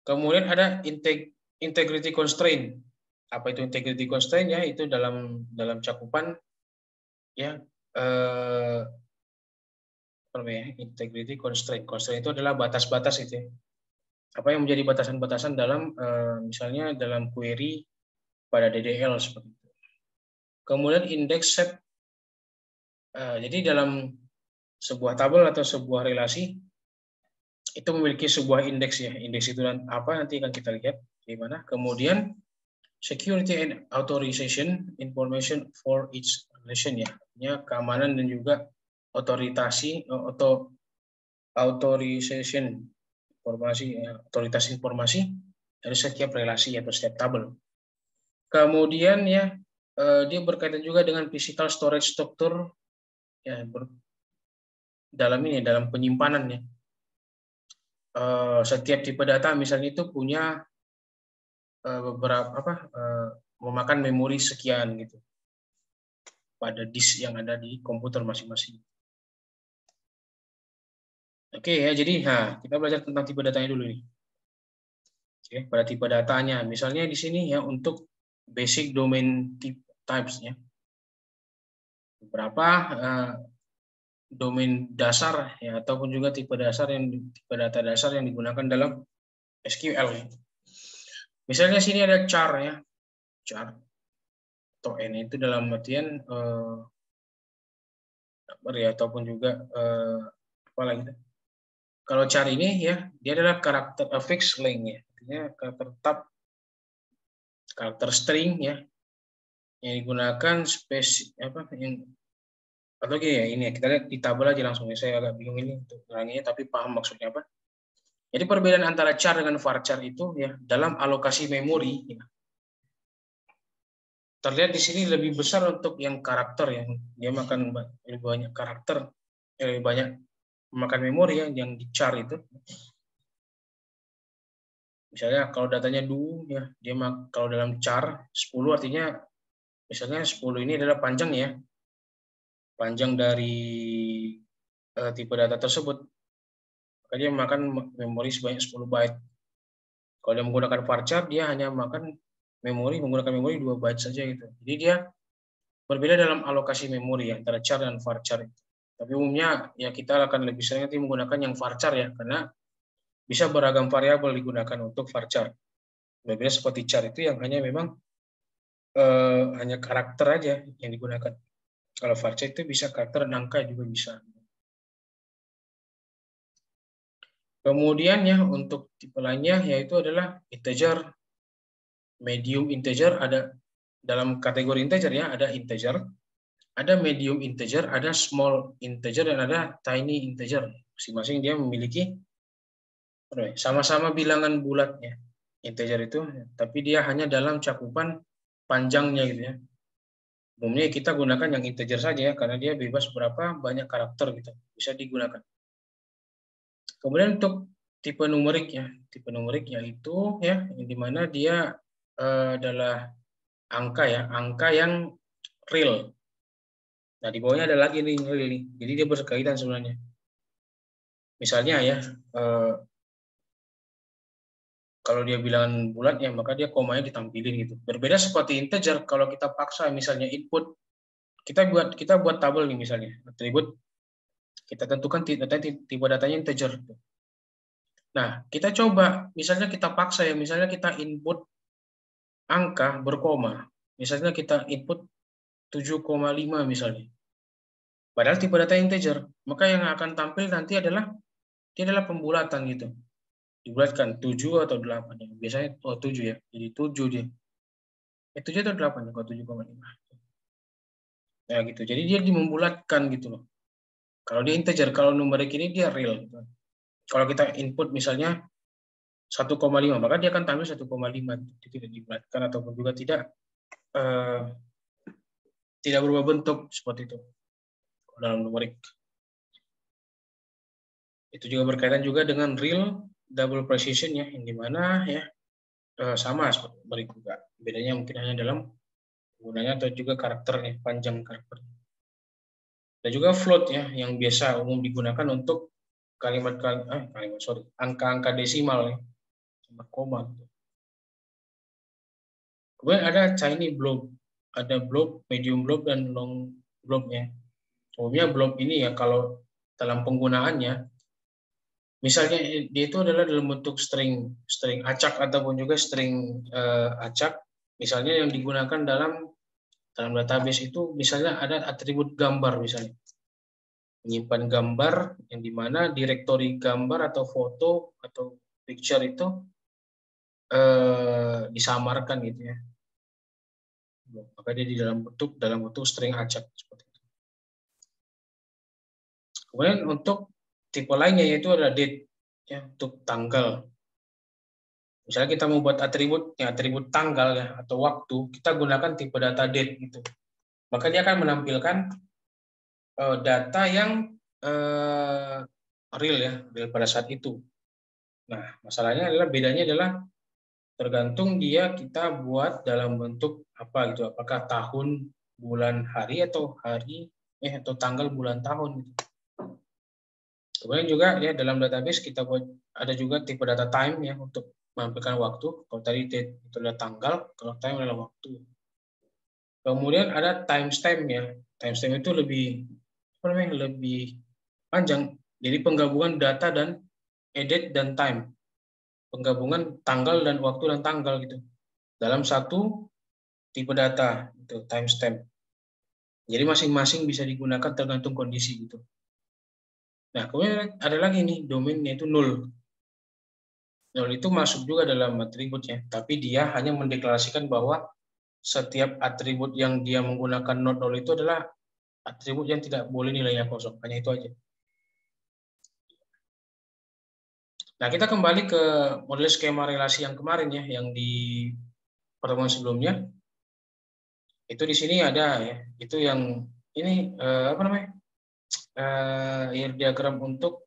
Kemudian ada integrity constraint. Apa itu integrity constraint ya? Itu dalam cakupan ya integrity constraint. Constraint itu adalah batas-batas itu ya. Apa yang menjadi batasan-batasan dalam misalnya dalam query pada DDL seperti itu. Kemudian index set. Jadi dalam sebuah tabel atau sebuah relasi itu memiliki sebuah indeks ya. Indeks itu apa nanti akan kita lihat di mana. Kemudian security and authorization information for each relation ya. Artinya keamanan dan juga otorisasi atau authorization otoritas informasi dari setiap relasi atau setiap tabel. Kemudian ya dia berkaitan juga dengan physical storage structure ya dalam penyimpanannya. Setiap tipe data misalnya itu punya beberapa memakan memori sekian gitu pada disk yang ada di komputer masing-masing. Oke ya, jadi kita belajar tentang tipe datanya dulu nih. Oke, pada tipe datanya, misalnya di sini ya untuk basic domain types ya. Beberapa domain dasar ya ataupun juga tipe data dasar yang digunakan dalam SQL. Misalnya sini ada char ya, char atau n itu dalam artian ataupun juga apa lagi? Kalau char ini ya dia adalah karakter fixed length ya, artinya karakter tetap, karakter string ya yang digunakan atau gini ya, ini ya, kita lihat di tabel aja langsung ya. Saya agak bingung ini untuk meneranginya, tapi paham maksudnya apa. Jadi perbedaan antara char dengan varchar itu ya dalam alokasi memori ya. Terlihat di sini lebih besar untuk yang karakter ya, dia makan lebih banyak karakter, lebih banyak memakan memori ya yang di char itu. Misalnya kalau datanya do ya, dia kalau dalam char 10 artinya misalnya 10 ini adalah panjang ya. Panjang dari tipe data tersebut, maka dia makan memori sebanyak 10 byte. Kalau dia menggunakan varchar, dia hanya menggunakan memori 2 byte saja gitu. Jadi dia berbeda dalam alokasi memori ya, antara char dan varchar. Tapi umumnya ya kita akan lebih sering nanti menggunakan yang varchar ya, karena bisa beragam variabel digunakan untuk varchar. Berbeda seperti char itu yang hanya memang hanya karakter aja yang digunakan. Kalau varchar itu bisa karakter dan angka juga bisa. Kemudian ya untuk tipe lainnya yaitu adalah integer, medium integer, ada dalam kategori integer ya, ada integer, ada medium integer, ada small integer, dan ada tiny integer. Masing-masing dia memiliki sama-sama bilangan bulatnya integer itu, tapi dia hanya dalam cakupan panjangnya gitu ya. Umumnya kita gunakan yang integer saja ya, karena dia bebas berapa banyak karakter gitu, bisa digunakan. Kemudian untuk tipe numerik ya, tipe numerik yaitu ya yang dimana dia adalah angka ya, angka yang real. Nah di bawahnya ada lagi nih real nih, jadi dia berkaitan sebenarnya. Misalnya ya, kalau dia bilangan bulat ya maka dia komanya ditampilin gitu. Berbeda seperti integer, kalau kita paksa misalnya input, kita buat tabel nih misalnya, atribut, kita tentukan tipe datanya integer. Nah, kita coba, misalnya kita paksa ya, misalnya kita input angka berkoma, misalnya kita input 7,5 misalnya. Padahal tipe data integer, maka yang akan tampil nanti adalah dia adalah pembulatan gitu. Dibulatkan 7 atau 8. Biasanya 7 ya. Jadi 7 dia. 7 atau 8 kalau 7,5. Nah gitu. Jadi dia membulatkan gitu loh. Kalau dia integer, kalau numerik ini dia real gitu. Kalau kita input misalnya 1,5, maka dia akan tampil 1,5, tidak dibulatkan ataupun juga tidak berubah bentuk seperti itu dalam numerik. Itu juga berkaitan juga dengan real double precision ya, yang dimana ya sama seperti numerik juga. Bedanya mungkin hanya dalam penggunanya atau juga karakternya, panjang karakternya. Dan juga float ya, yang biasa umum digunakan untuk angka-angka desimal ya, sama koma. Kemudian ada tiny blob, ada blob, medium blob, dan long blob ya. Umumnya blob ini ya kalau dalam penggunaannya, misalnya dia itu adalah dalam bentuk string acak ataupun juga string acak, misalnya yang digunakan dalam database itu misalnya ada atribut gambar misalnya. Menyimpan gambar yang dimana direktori gambar atau foto atau picture itu disamarkan gitu ya. Maka dia di dalam bentuk string acak seperti itu. Kemudian untuk tipe lainnya yaitu adalah date ya, untuk tanggal. Misalnya kita mau buat atribut tanggal ya atau waktu, kita gunakan tipe data date gitu. Maka dia akan menampilkan data yang real ya, real pada saat itu. Nah, masalahnya bedanya adalah tergantung kita buat dalam bentuk apa gitu, apakah tahun, bulan, hari atau atau tanggal, bulan, tahun gitu. Kemudian juga ya dalam database kita buat ada juga tipe data time ya untuk menampilkan waktu. Kalau tadi date itu adalah tanggal, kalau time adalah waktu. Kemudian ada timestamp ya. Timestamp itu lebih panjang. Jadi penggabungan data dan date dan time. Penggabungan tanggal dan waktu dan tanggal gitu. Dalam satu tipe data itu timestamp. Jadi masing-masing bisa digunakan tergantung kondisi gitu. Nah, kemudian ada lagi nih domain yaitu null. Null itu masuk juga dalam atributnya, tapi dia hanya mendeklarasikan bahwa setiap atribut yang dia menggunakan not null itu adalah atribut yang tidak boleh nilainya kosong, hanya itu aja. Nah, kita kembali ke model skema relasi yang kemarin ya, yang di pertemuan sebelumnya. Itu di sini ada ya, itu yang ini diagram untuk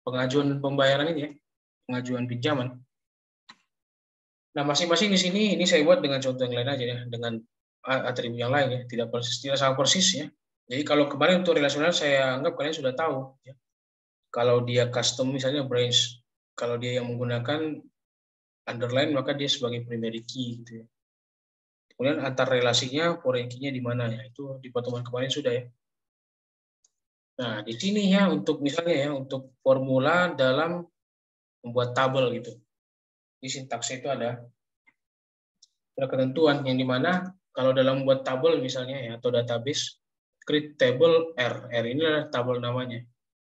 pengajuan pembayaran ini ya, pengajuan pinjaman. Nah, masing-masing di sini ini saya buat dengan contoh yang lain aja ya, dengan atribut yang lain ya, tidak sama persis ya. Jadi kalau kemarin untuk relasional saya anggap kalian sudah tahu ya. Kalau dia custom misalnya branch, kalau dia yang menggunakan underline maka dia sebagai primary key gitu ya. Kemudian antar relasinya foreign key-nya di mana ya, itu di pertemuan kemarin sudah ya. Nah, di sini ya untuk misalnya ya untuk formula dalam membuat tabel gitu. Di sintaksnya itu ada ketentuan yang dimana kalau dalam membuat tabel misalnya ya atau database, create table R. R ini adalah tabel namanya,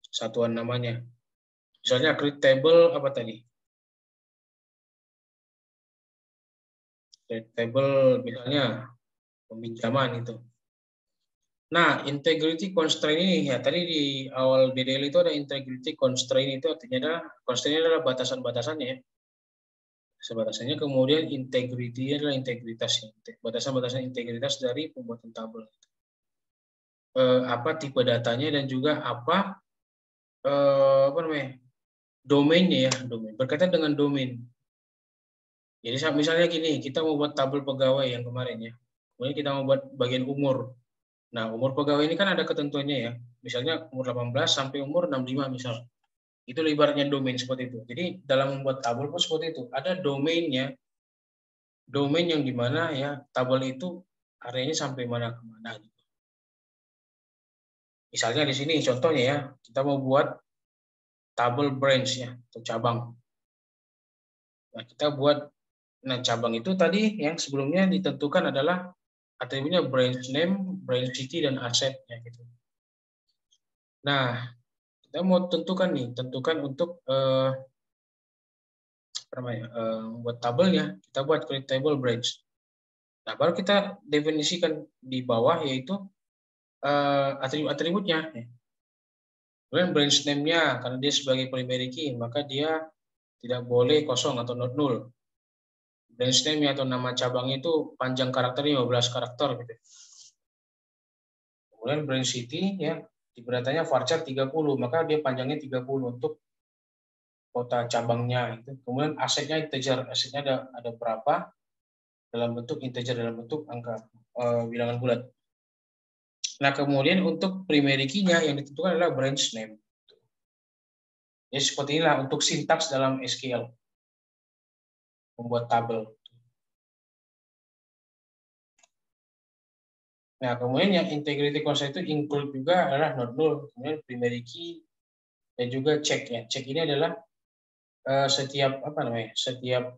satuan namanya. Misalnya create table apa tadi? Create table misalnya peminjaman itu. Nah, integrity constraint ini ya tadi di awal DDL itu ada integrity constraint, itu artinya adalah constraint adalah batasan-batasannya ya. Batasannya, kemudian integrity adalah integritasnya, batasan-batasan integritas dari pembuatan tabel. Apa tipe datanya dan juga apa domainnya ya, domain berkaitan dengan domain. Jadi misalnya gini, kita mau buat tabel pegawai yang kemarin ya, kemudian kita mau buat bagian umur. Nah, umur pegawai ini kan ada ketentuannya ya, misalnya umur 18 sampai umur 65 misal. Itu ibaratnya domain seperti itu. Jadi dalam membuat tabel pun seperti itu. Ada domainnya, domain yang dimana ya tabel itu areanya sampai mana ke mana. Misalnya di sini contohnya ya, kita mau buat tabel branch ya atau cabang. Nah, kita buat cabang itu tadi yang sebelumnya ditentukan adalah atributnya branch name, branch city, dan aset ya gitu. Nah, kita mau tentukan untuk buat tabelnya, kita buat create table branch. Nah, baru kita definisikan di bawah yaitu atribut-atributnya. Kemudian branch name-nya karena dia sebagai primary key, maka dia tidak boleh kosong atau not null. Branch name atau nama cabangnya itu panjang karakter 15 karakter gitu. Kemudian branch city ya tipe datanya varchar 30, maka dia panjangnya 30 untuk kota cabangnya itu. Kemudian asetnya integer, asetnya ada berapa dalam bentuk integer, dalam bentuk angka bilangan bulat. Nah, kemudian untuk primary key-nya yang ditentukan adalah branch name. Ya seperti inilah untuk sintaks dalam SQL. Membuat tabel. Nah, kemudian yang integrity concept itu include juga adalah not null, kemudian primary key dan juga check ya. Check ini adalah setiap setiap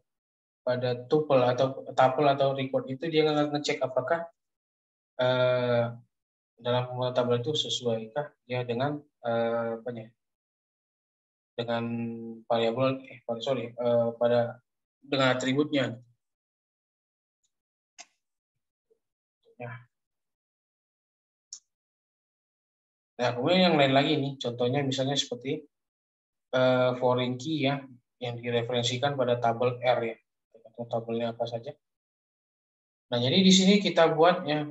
pada tuple atau record itu dia ngecek apakah dalam pembuatan tabel itu sesuaikah ya dengan dengan variabel dengan atributnya. Ya. Nah, kemudian yang lain lagi nih, contohnya misalnya seperti foreign key ya, yang direferensikan pada tabel R ya, atau tabelnya apa saja. Nah, jadi di sini kita buat ya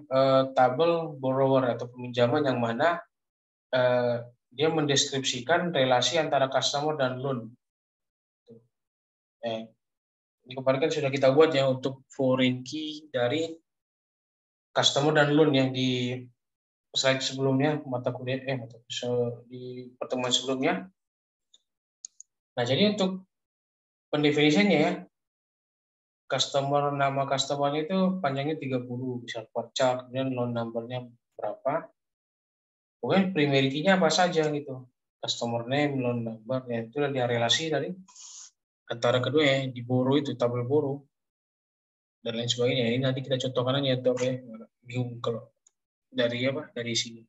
tabel borrower atau peminjaman yang mana dia mendeskripsikan relasi antara customer dan loan. Ini kemarin kan sudah kita buat ya untuk foreign key dari customer dan loan yang di slide sebelumnya di pertemuan sebelumnya. Nah, jadi untuk pendefinisiannya ya, nama customer itu panjangnya 30, bisa varchar, kemudian loan number-nya berapa. Kemudian primary key-nya apa saja gitu. Customer name, loan number, ya itu dia relasi dari antara kedua ya, di borrow itu, tabel borrow dan lain sebagainya. Ini nanti kita contohkan aja untuk bingung kalau dari sini.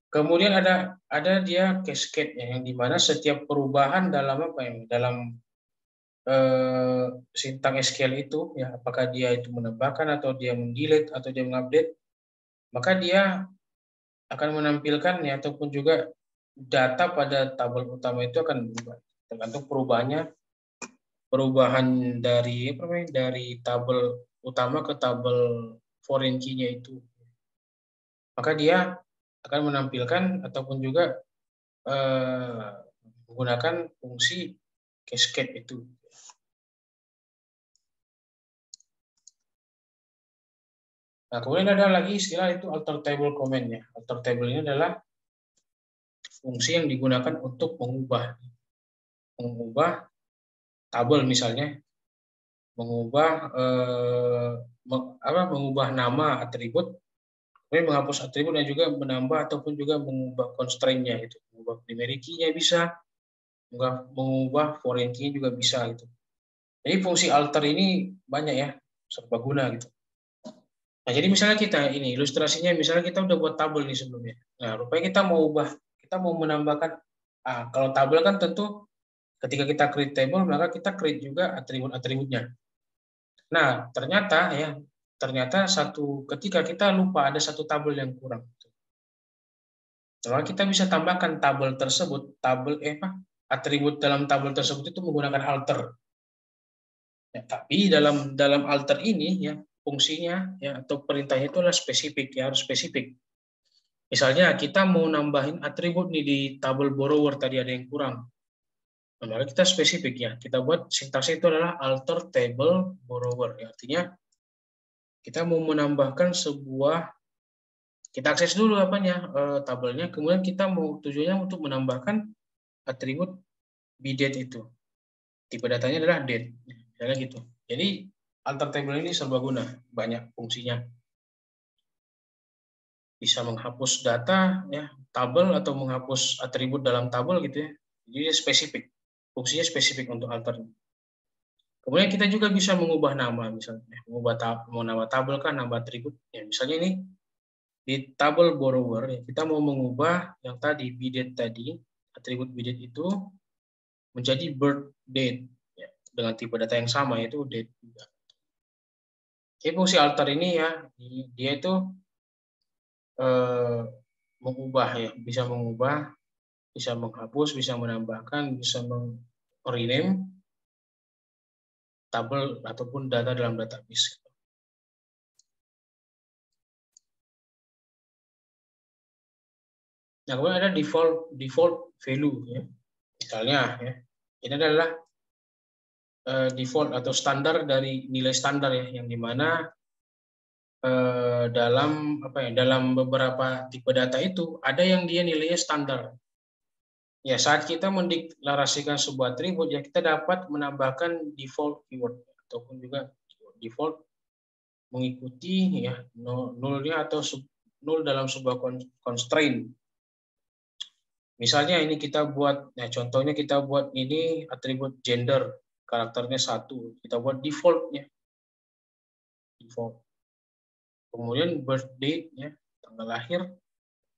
Kemudian ada dia cascade ya, yang dimana setiap perubahan dalam dalam sintaks SQL itu ya, apakah dia itu menambahkan atau dia mendelete atau dia mengupdate, maka dia akan menampilkan ya ataupun juga data pada tabel utama itu akan berubah tergantung perubahan dari tabel utama ke tabel foreign key-nya itu. Maka dia akan menampilkan ataupun juga menggunakan fungsi cascade itu. Nah, kemudian ada lagi istilah itu alter table comment ya. Alter table ini adalah fungsi yang digunakan untuk mengubah tabel misalnya, mengubah nama atribut, kemudian menghapus atribut dan juga menambah ataupun juga mengubah constraint-nya itu, mengubah primary key-nya bisa, mengubah foreign key juga bisa gitu. Jadi fungsi alter ini banyak ya, serbaguna gitu. Nah, jadi misalnya kita ini ilustrasinya, misalnya kita udah buat tabel nih sebelumnya. Nah, rupanya kita mau menambahkan, kalau tabel kan tentu ketika kita create table, maka kita create juga atribut-atributnya. Nah, ternyata ketika kita lupa ada satu tabel yang kurang. Maka kita bisa tambahkan tabel tersebut, atribut dalam tabel tersebut itu menggunakan alter. Ya, tapi dalam alter ini ya, fungsinya ya atau perintahnya itu adalah spesifik ya, harus spesifik. Misalnya kita mau nambahin atribut nih di tabel borrower tadi ada yang kurang. Nah, maka kita spesifik ya. Kita buat sintaksnya itu adalah alter table borrower. Ya, artinya kita mau menambahkan kita akses dulu tabelnya, kemudian kita mau tujuannya untuk menambahkan atribut bdate itu. Tipe datanya adalah date. Misalnya gitu. Jadi alter table ini serbaguna, banyak fungsinya. Bisa menghapus data ya, tabel atau menghapus atribut dalam tabel gitu ya. Jadi spesifik. Fungsinya spesifik untuk alter. Kemudian kita juga bisa mengubah nama misalnya, mau nama tabel kan, nama atribut. Ya, misalnya ini di tabel borrower ya, kita mau mengubah yang tadi bdate tadi, atribut bdate itu menjadi birth date ya, dengan tipe data yang sama yaitu date juga. Jadi fungsi alter ini ya, dia itu mengubah ya, bisa mengubah, bisa menghapus, bisa menambahkan, bisa rename tabel ataupun data dalam database. Nah, kemudian ada default value ya. Misalnya ya, ini adalah default atau standar dari nilai standar ya, yang dimana dalam beberapa tipe data itu ada yang dia nilainya standar. Ya, saat kita mendeklarasikan sebuah atribut ya, kita dapat menambahkan default keyword ataupun juga default mengikuti ya nulnya atau nul dalam sebuah constraint. Misalnya ini kita buat, nah contohnya kita buat ini atribut gender, karakternya 1, kita buat defaultnya, default. Kemudian birth date ya, tanggal lahir,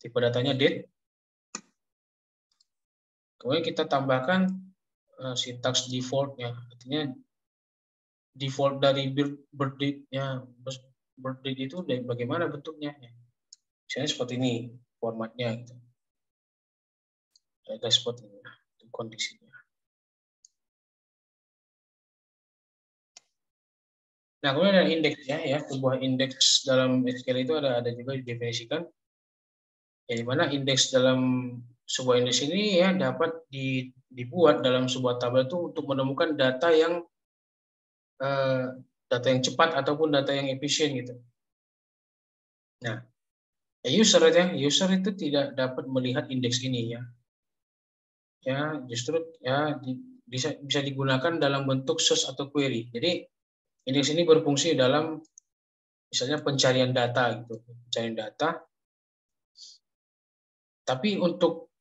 tipe datanya date. Kemudian kita tambahkan sintaks default ya, artinya default dari birth date-nya, birth date itu dari bagaimana bentuknya ya. Misalnya seperti ini formatnya gitu. Ada seperti ini itu kondisinya. Nah, kemudian ada indeksnya ya, sebuah indeks dalam SQL itu ada juga didefinisikan. Ya, di mana indeks dalam sebuah indeks ini ya dapat dibuat dalam sebuah tabel itu untuk menemukan data yang cepat ataupun data yang efisien gitu. Nah, user itu tidak dapat melihat indeks ini ya. Ya, justru ya bisa digunakan dalam bentuk search atau query. Jadi indeks ini berfungsi dalam misalnya pencarian data gitu, pencarian data. Tapi untuk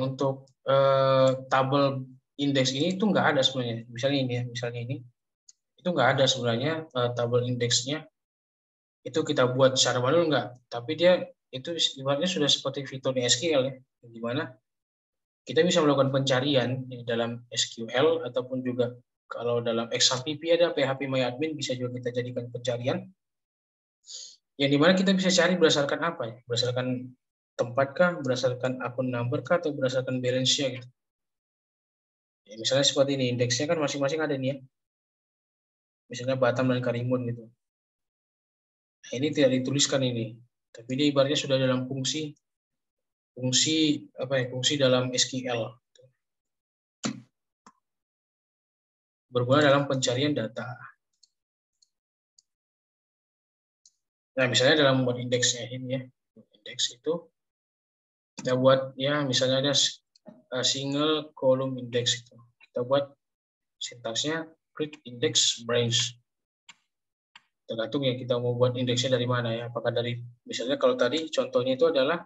untuk tabel indeks ini itu nggak ada sebenarnya. Misalnya ini itu nggak ada sebenarnya tabel indeksnya. Itu kita buat secara manual nggak. Tapi dia itu ibaratnya sudah seperti fitur di SQL ya, di mana kita bisa melakukan pencarian dalam SQL ataupun juga kalau dalam XMPP ada PHPMyAdmin bisa juga kita jadikan pencarian. Yang dimana kita bisa cari berdasarkan apa ya? Berdasarkan tempat kah, berdasarkan akun number kah, atau berdasarkan balance-nya gitu. Ya, misalnya seperti ini, indeksnya kan masing-masing ada nih ya. Misalnya Batam dan Karimun gitu. Nah, ini tidak dituliskan ini, tapi dia ibaratnya sudah dalam fungsi dalam SQL. Berguna dalam pencarian data. Nah, misalnya dalam membuat indeksnya ini ya, indeks itu kita buat ya misalnya ada single column index itu. Kita buat sintaksnya create index branch. Tergantung ya kita mau buat indeksnya dari mana ya. Apakah dari misalnya kalau tadi contohnya itu adalah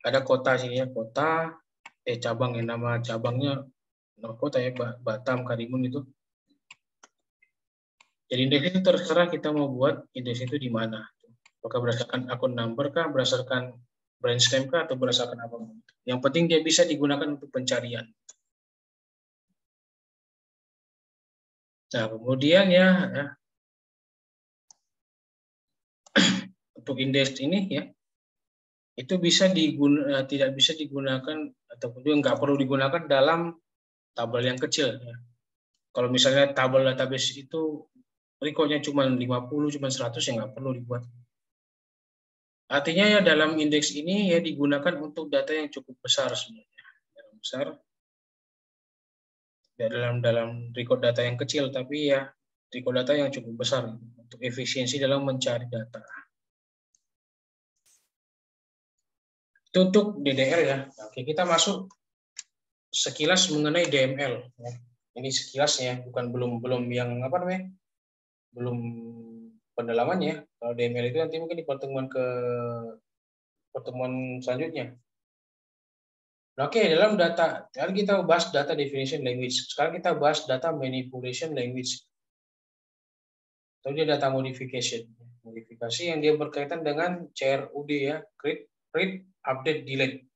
ada kota sini ya, kota cabang ya, nama cabangnya nama kota ya Batam Karimun itu. Jadi indeks itu terserah kita mau buat indeks itu di mana. Apakah berdasarkan akun number kah, berdasarkan branch name kah, atau berdasarkan apa? Yang penting dia bisa digunakan untuk pencarian. Nah, kemudian ya untuk indeks ini ya itu tidak bisa digunakan ataupun juga nggak perlu digunakan dalam tabel yang kecil ya. Kalau misalnya tabel database itu recordnya cuma 50, cuma 100 ya nggak perlu dibuat. Artinya ya dalam indeks ini ya digunakan untuk data yang cukup besar sebenarnya. Yang besar. Ya, dalam record data yang kecil, tapi ya record data yang cukup besar untuk efisiensi dalam mencari data. Itu untuk DDL ya. Oke, kita masuk sekilas mengenai DML. Ya. Ini sekilasnya, bukan belum yang belum pendalamannya. Kalau DML itu nanti mungkin di pertemuan selanjutnya. Oke, dalam data, tadi kita bahas data definition language. Sekarang kita bahas data manipulation language. Atau dia data modification. Modifikasi yang dia berkaitan dengan CRUD ya, create, update, delete.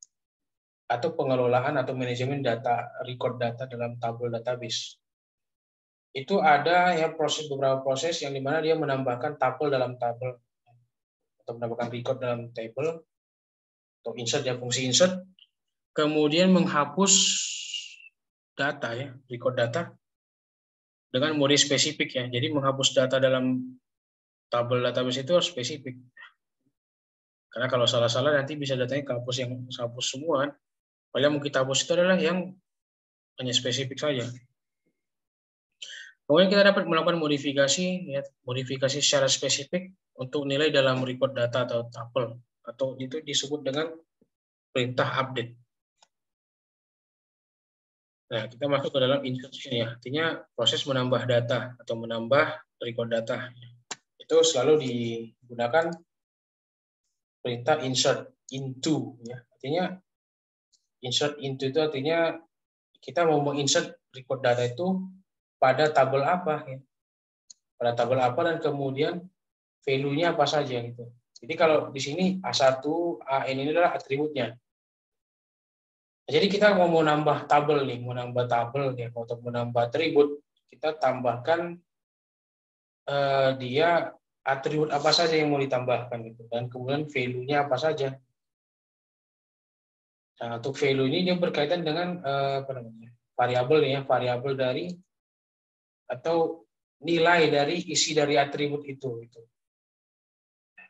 Atau pengelolaan atau manajemen data, record data dalam tabel database. Itu ada ya beberapa proses yang dimana dia menambahkan tabel dalam tabel. Atau menambahkan record dalam table. Atau insert ya, fungsi insert. Kemudian menghapus data ya, record data dengan mode spesifik ya. Jadi menghapus data dalam tabel database itu harus spesifik. Karena kalau salah-salah nanti bisa datanya kehapus yang hapus semua kan. Padahal yang mau kita hapus itu adalah yang hanya spesifik saja. Kemudian kita dapat melakukan modifikasi, ya, modifikasi secara spesifik untuk nilai dalam record data atau tabel, atau itu disebut dengan perintah update. Nah, kita masuk ke dalam insertion ya, artinya proses menambah data atau menambah record data. Itu selalu digunakan perintah insert into, ya. Artinya insert into itu artinya kita mau menginsert record data itu pada tabel apa ya. Pada tabel apa dan kemudian value-nya apa saja gitu. Jadi kalau di sini A1, AN ini adalah atributnya. Jadi kita mau nambah tabel nih, mau nambah tabel ya, untuk menambah atribut kita tambahkan dia atribut apa saja yang mau ditambahkan gitu, dan kemudian value-nya apa saja. Nah, untuk value ini dia berkaitan dengan apa namanya, variabel ya, variabel dari atau nilai dari isi dari atribut itu. Gitu.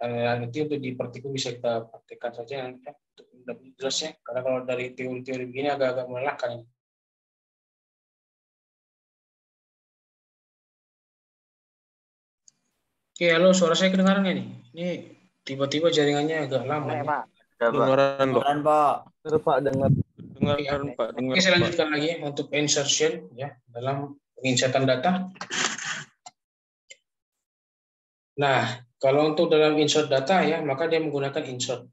Nanti untuk di praktikum bisa kita praktekkan saja ya, untuk lebih jelas ya, karena kalau dari teori-teori begini agak-agak melelahkan. Oke, halo, suara saya kedengaran nggak nih? Ini tiba-tiba jaringannya agak lama. Ya. Pak. Dengaran Pak. Dengar Pak, dengar. Oke, saya lanjutkan lagi ya, untuk insertion ya, dalam penginsertan data. Nah, kalau untuk dalam insert data ya, maka dia menggunakan insert.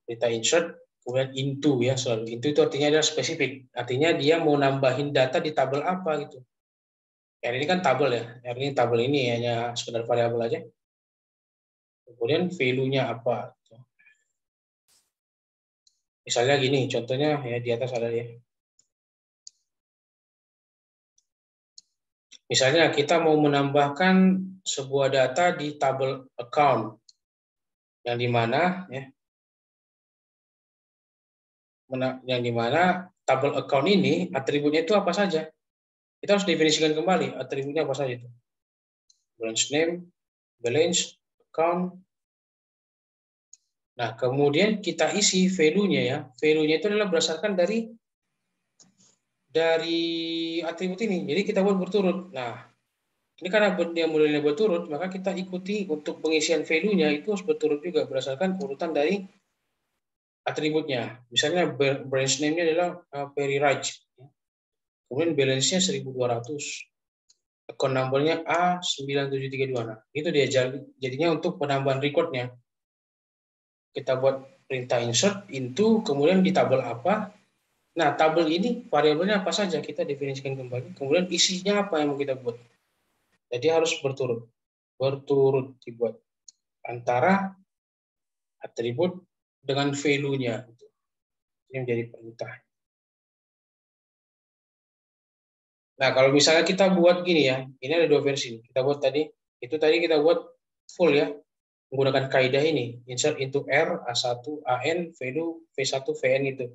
Kita insert, kemudian into ya, selalu into itu artinya adalah spesifik. Artinya dia mau nambahin data di tabel apa gitu. R ini kan tabel ya, R ini tabel ini hanya sekedar variabel aja. Kemudian value-nya apa. Misalnya gini, contohnya ya di atas ada ya. Misalnya kita mau menambahkan sebuah data di tabel account, yang dimana ya, tabel account ini atributnya itu apa saja. Kita harus definisikan kembali atributnya apa saja itu. Branch name, balance, account. Nah, kemudian kita isi value-nya ya. Value-nya itu adalah berdasarkan dari atribut ini. Jadi kita buat berturut. Nah, ini karena dia modelnya berturut, maka kita ikuti untuk pengisian value-nya itu harus berturut juga berdasarkan urutan dari atributnya. Misalnya branch name-nya adalah Perry Raj. Kemudian balance-nya 1.200. Account number-nya A9732. Nah, itu dia jadinya untuk penambahan record-nya. Kita buat perintah insert into, kemudian di tabel apa. Nah, tabel ini variabelnya apa saja kita definisikan kembali. Kemudian isinya apa yang mau kita buat. Jadi harus berturut dibuat antara atribut dengan value-nya. Ini menjadi perintah. Nah, kalau misalnya kita buat gini ya, ini ada dua versi. Kita buat tadi, itu tadi kita buat full ya, menggunakan kaidah ini, insert into R, A1, AN, value, V1, VN itu.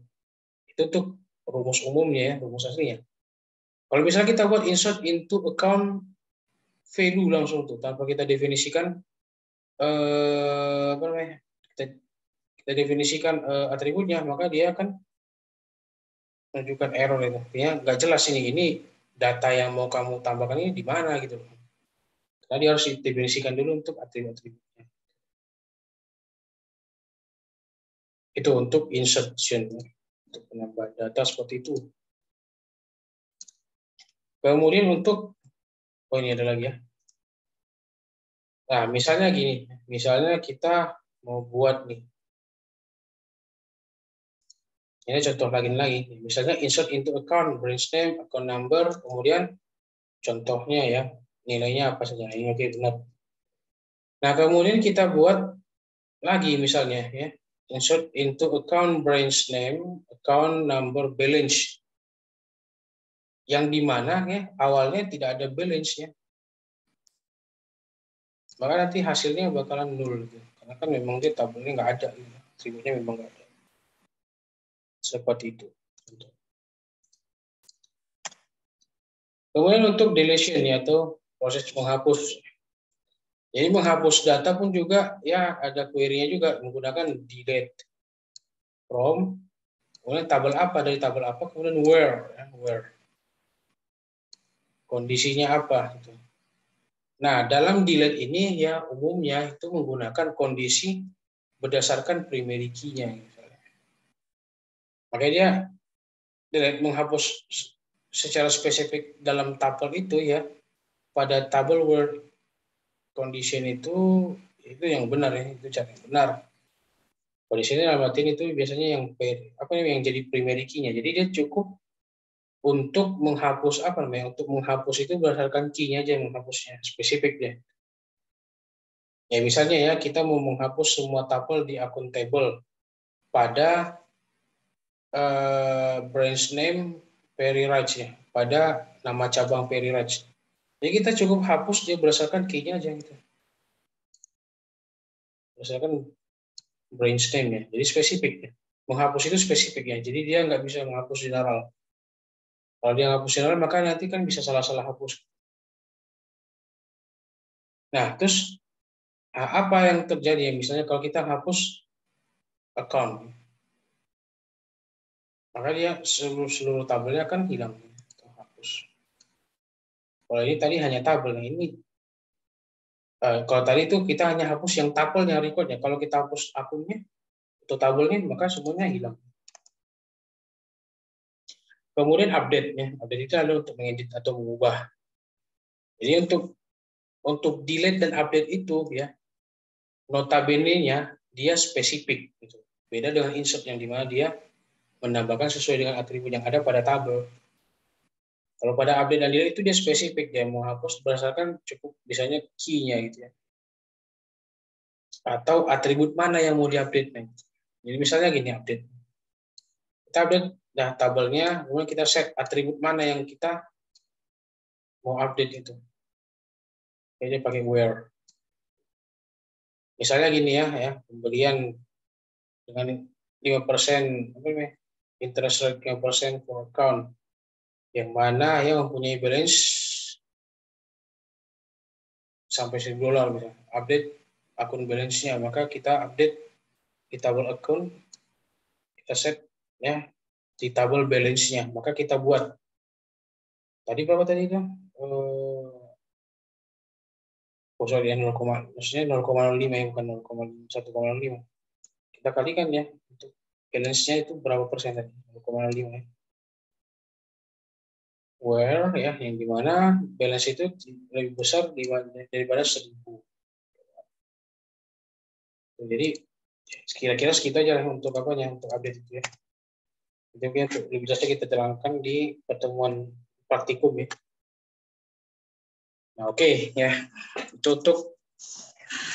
Itu untuk rumus umumnya ya, rumus aslinya. Kalau misalnya kita buat insert into account value langsung tuh, tanpa kita definisikan, apa namanya, kita definisikan atributnya, maka dia akan menunjukkan error itu. Artinya nggak jelas ini data yang mau kamu tambahkan ini di mana gitu. Karena dia harus didefinisikan dulu untuk atribut-atributnya. Itu untuk insertion, untuk penambah data seperti itu. Kemudian untuk, ini ada lagi ya. Nah, misalnya gini, misalnya kita mau buat nih. Ini contoh lagi. Misalnya insert into account, branch name, account number, kemudian contohnya ya, nilainya apa saja. Ini oke, benar. Nah, kemudian kita buat lagi misalnya ya, insert into account branch name, account number, balance. Yang dimana ya, awalnya tidak ada balance ya. Maka nanti hasilnya bakalan nol gitu. Karena kan memang dia tabelnya nggak ada, gitu. Atributnya memang nggak ada. Seperti itu. Kemudian untuk deletion atau proses menghapus. Jadi menghapus data pun juga ya ada query-nya juga menggunakan delete from, kemudian tabel apa, dari tabel apa, kemudian where. Kondisinya apa gitu. Nah, dalam delete ini ya umumnya itu menggunakan kondisi berdasarkan primary key-nya. Makanya dia delete menghapus secara spesifik dalam tabel itu ya pada tabel where condition itu yang benar ya, itu cara yang benar. Kalau di sini dalam artian itu biasanya yang jadi primary key-nya. Jadi dia cukup untuk menghapus untuk menghapus itu berdasarkan key-nya aja menghapusnya, spesifik dia. Ya misalnya ya kita mau menghapus semua tabel di akun table pada branch name Perry Raj ya, pada nama cabang Perry Raj. Jadi kita cukup hapus dia berdasarkan key-nya aja gitu. Berdasarkan branch name ya, jadi spesifik ya. Menghapus itu spesifik ya, jadi dia nggak bisa menghapus general. Kalau dia menghapus general maka nanti kan bisa salah-salah hapus. Nah terus apa yang terjadi? Misalnya kalau kita hapus account, maka dia seluruh tabelnya akan hilang. Hapus. Kalau ini tadi hanya tabel, ini kalau tadi itu kita hanya hapus yang tabelnya recordnya. Kalau kita hapus akunnya atau tabelnya, maka semuanya hilang. Kemudian update-nya, update itu adalah untuk mengedit atau mengubah. Jadi untuk delete dan update itu ya notabene-nya dia spesifik gitu. Beda dengan insert yang dimana dia menambahkan sesuai dengan atribut yang ada pada tabel. Kalau pada update dan delete itu dia spesifik, dia mau hapus berdasarkan cukup misalnya key-nya gitu ya. Atau atribut mana yang mau diupdate. Jadi misalnya gini update. Kita update tabelnya, kemudian kita set atribut mana yang kita mau update itu. Jadi pakai where. Misalnya gini ya pembelian dengan 5% interest rate 5% for account yang mana yang mempunyai balance sampai $1.000 misalnya. Update akun balance-nya, maka kita update di tabel account, kita set ya di tabel balance-nya, maka kita buat tadi berapa tadi itu? Sorry ya 0, maksudnya 0,05 ya bukan 1,05. Kita kalikan ya untuk balance-nya itu berapa persen tadi? 0,05 ya. Where ya yang dimana balance itu lebih besar daripada 1.000. Jadi kira-kira segitu aja untuk untuk update itu ya. Itu lebih jelasnya kita terangkan di pertemuan praktikum ya. Nah, oke ya. Itu untuk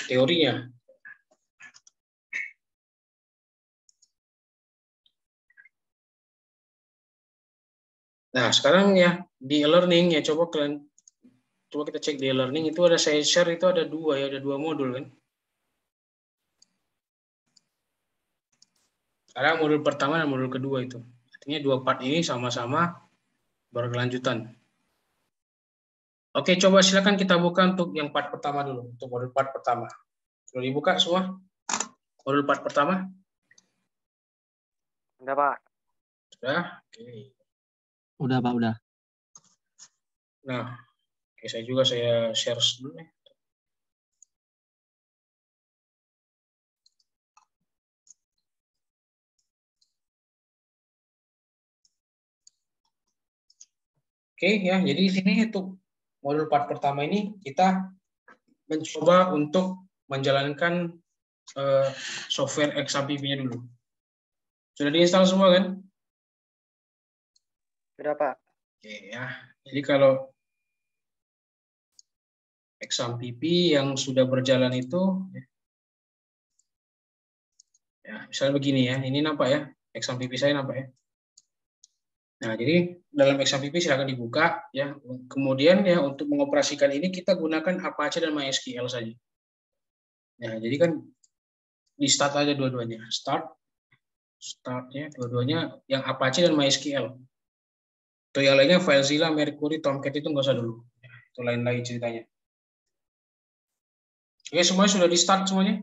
teorinya. Nah, sekarang ya di e-learning ya coba kita cek di e-learning itu ada saya share itu ada dua modul kan. Sekarang modul pertama dan modul kedua itu. Artinya dua part ini sama-sama berkelanjutan. Oke, coba silakan kita buka untuk yang part pertama dulu, untuk modul part pertama. Sudah dibuka semua? Modul part pertama? Sudah, Pak. Sudah? Oke. Udah, Pak, udah. Nah, saya share dulu ya. Oke ya, jadi di sini untuk modul part pertama ini kita mencoba untuk menjalankan software XAMPP-nya dulu. Sudah diinstal semua kan? Sudah, Pak. Oke ya. Jadi kalau XAMPP yang sudah berjalan itu ya, misalnya begini ya. Ini nampak ya. XAMPP saya nampak ya. Nah, jadi dalam XAMPP silakan dibuka ya. Kemudian ya untuk mengoperasikan ini kita gunakan Apache dan MySQL saja. Nah, jadi kan di start aja dua-duanya. Start ya dua-duanya yang Apache dan MySQL. Atau yang lainnya FileZilla, Mercury, Tomcat itu nggak usah dulu. Ya, itu lain-lain ceritanya. Oke, semuanya sudah di start semuanya?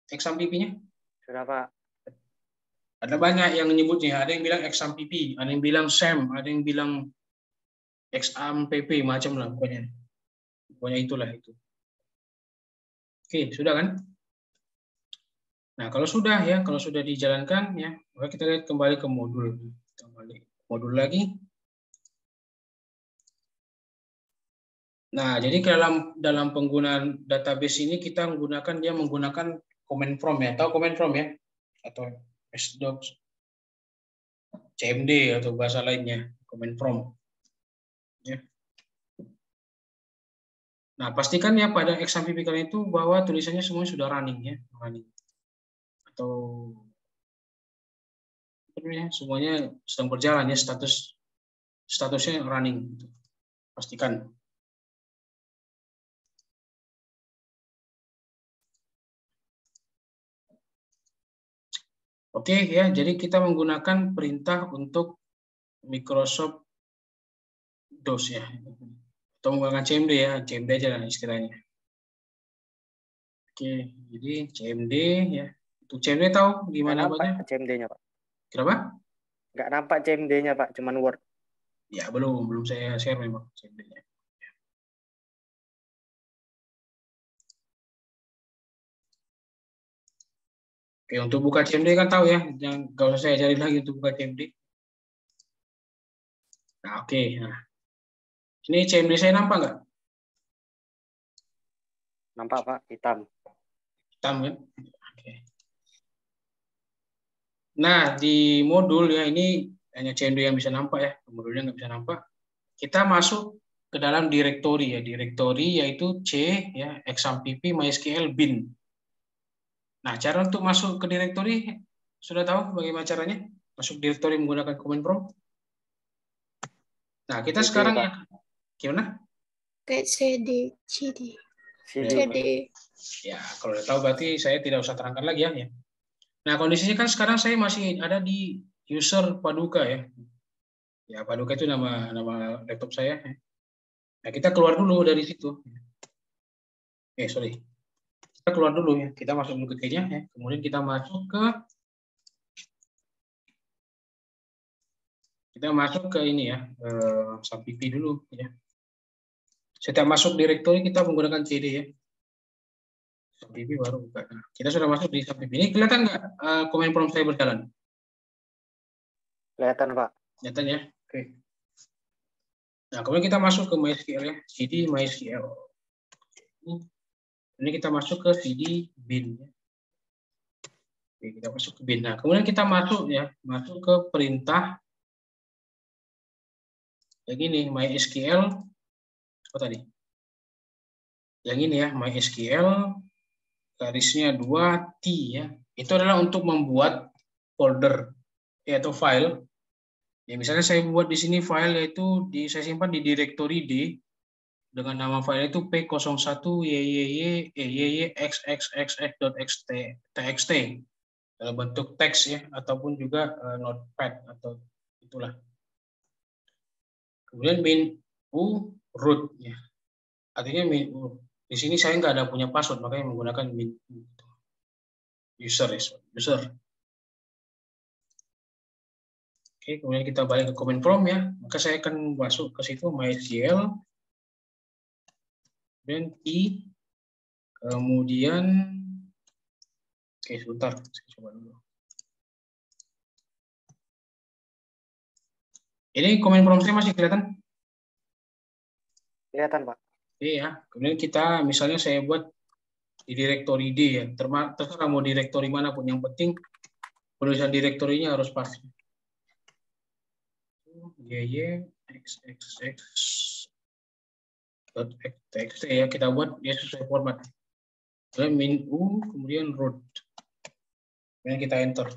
XAMPP-nya? Sudah, Pak. Ada banyak yang menyebutnya. Ada yang bilang XAMPP, ada yang bilang SAM, ada yang bilang XAMPP, macam lah pokoknya. Pokoknya itulah itu. Oke, sudah kan? Nah, kalau sudah ya, kalau sudah dijalankan ya, maka kita lihat kembali ke modul. Kembali modul lagi. Nah, jadi dalam penggunaan database ini kita menggunakan command from ya. Tahu command from ya? Atau sdocs, CMD atau bahasa lainnya, command from. Ya. Nah, pastikan ya pada XAMPP kalian itu bahwa tulisannya semua sudah running ya, running. Atau semuanya sedang berjalan ya, statusnya running. Pastikan. Oke ya, jadi kita menggunakan perintah untuk Microsoft DOS ya, atau menggunakan CMD ya, CMD aja lah istilahnya. Oke, jadi CMD ya. Untuk CMD tahu gimana namanya? CMD-nya, Pak. Kenapa? Nggak nampak CMD-nya, Pak, cuman Word. Ya belum saya share memang CMD-nya. Oke, untuk buka CMD kan tahu ya, jangan nggak usah saya cari lagi untuk buka CMD. Nah, oke. Nah, ini CMD saya nampak nggak? Nampak, Pak, hitam. Hitam kan? Oke. Nah, di modul ya ini hanya CMD yang bisa nampak ya, modulnya nggak bisa nampak. Kita masuk ke dalam direktori ya, direktori yaitu C ya, XAMPP, MySQL, bin. Nah, cara untuk masuk ke direktori sudah tahu bagaimana caranya? Masuk direktori menggunakan command prompt. Nah, kita sekarang ya, gimana? Kayak CD. Ya, kalau udah tahu berarti saya tidak usah terangkan lagi ya. Nah, kondisinya kan sekarang saya masih ada di user Paduka ya. Ya, Paduka itu nama laptop saya. Nah, kita keluar dulu dari situ. Sorry. Kita keluar dulu ya. Kita masuk dulu ke kayaknya ya. Kemudian kita masuk ke ini ya, XAMPP dulu ya. Setiap masuk direktori kita menggunakan CD ya. XAMPP baru buka. Nah, kita sudah masuk di XAMPP. Ini kelihatan nggak command prompt saya berjalan? Kelihatan, Pak. Kelihatan ya. Oke. Nah, kemudian kita masuk ke MySQL ya. CD MySQL. Ini kita masuk ke CD bin ya. Oke, kita masuk ke bin. Nah, kemudian kita masuk ke perintah yang ini MySQL apa tadi? Yang ini ya, MySQL garisnya 2T ya. Itu adalah untuk membuat folder atau file. Ya, misalnya saya buat di sini file yaitu saya simpan di direktori D dengan nama file itu p01yyyxxx.txt dalam bentuk teks ya, ataupun juga notepad atau itulah. Kemudian min u root ya, artinya min u. Di sini saya nggak ada punya password, makanya menggunakan min u. User. Oke, kemudian kita balik ke command prompt ya, maka saya akan masuk ke situ MySQL, kemudian I, kemudian oke sebentar, saya coba dulu. Ini command prompt saya masih kelihatan? Kelihatan, Pak. Iya, kemudian kita misalnya saya buat di direktori D ya, terserah mau direktori mana pun, yang penting penulisan direktorinya harus pas. yyyxxx.txt ya, kita buat ya sesuai format. Kemudian min u, kemudian root. Kemudian kita enter.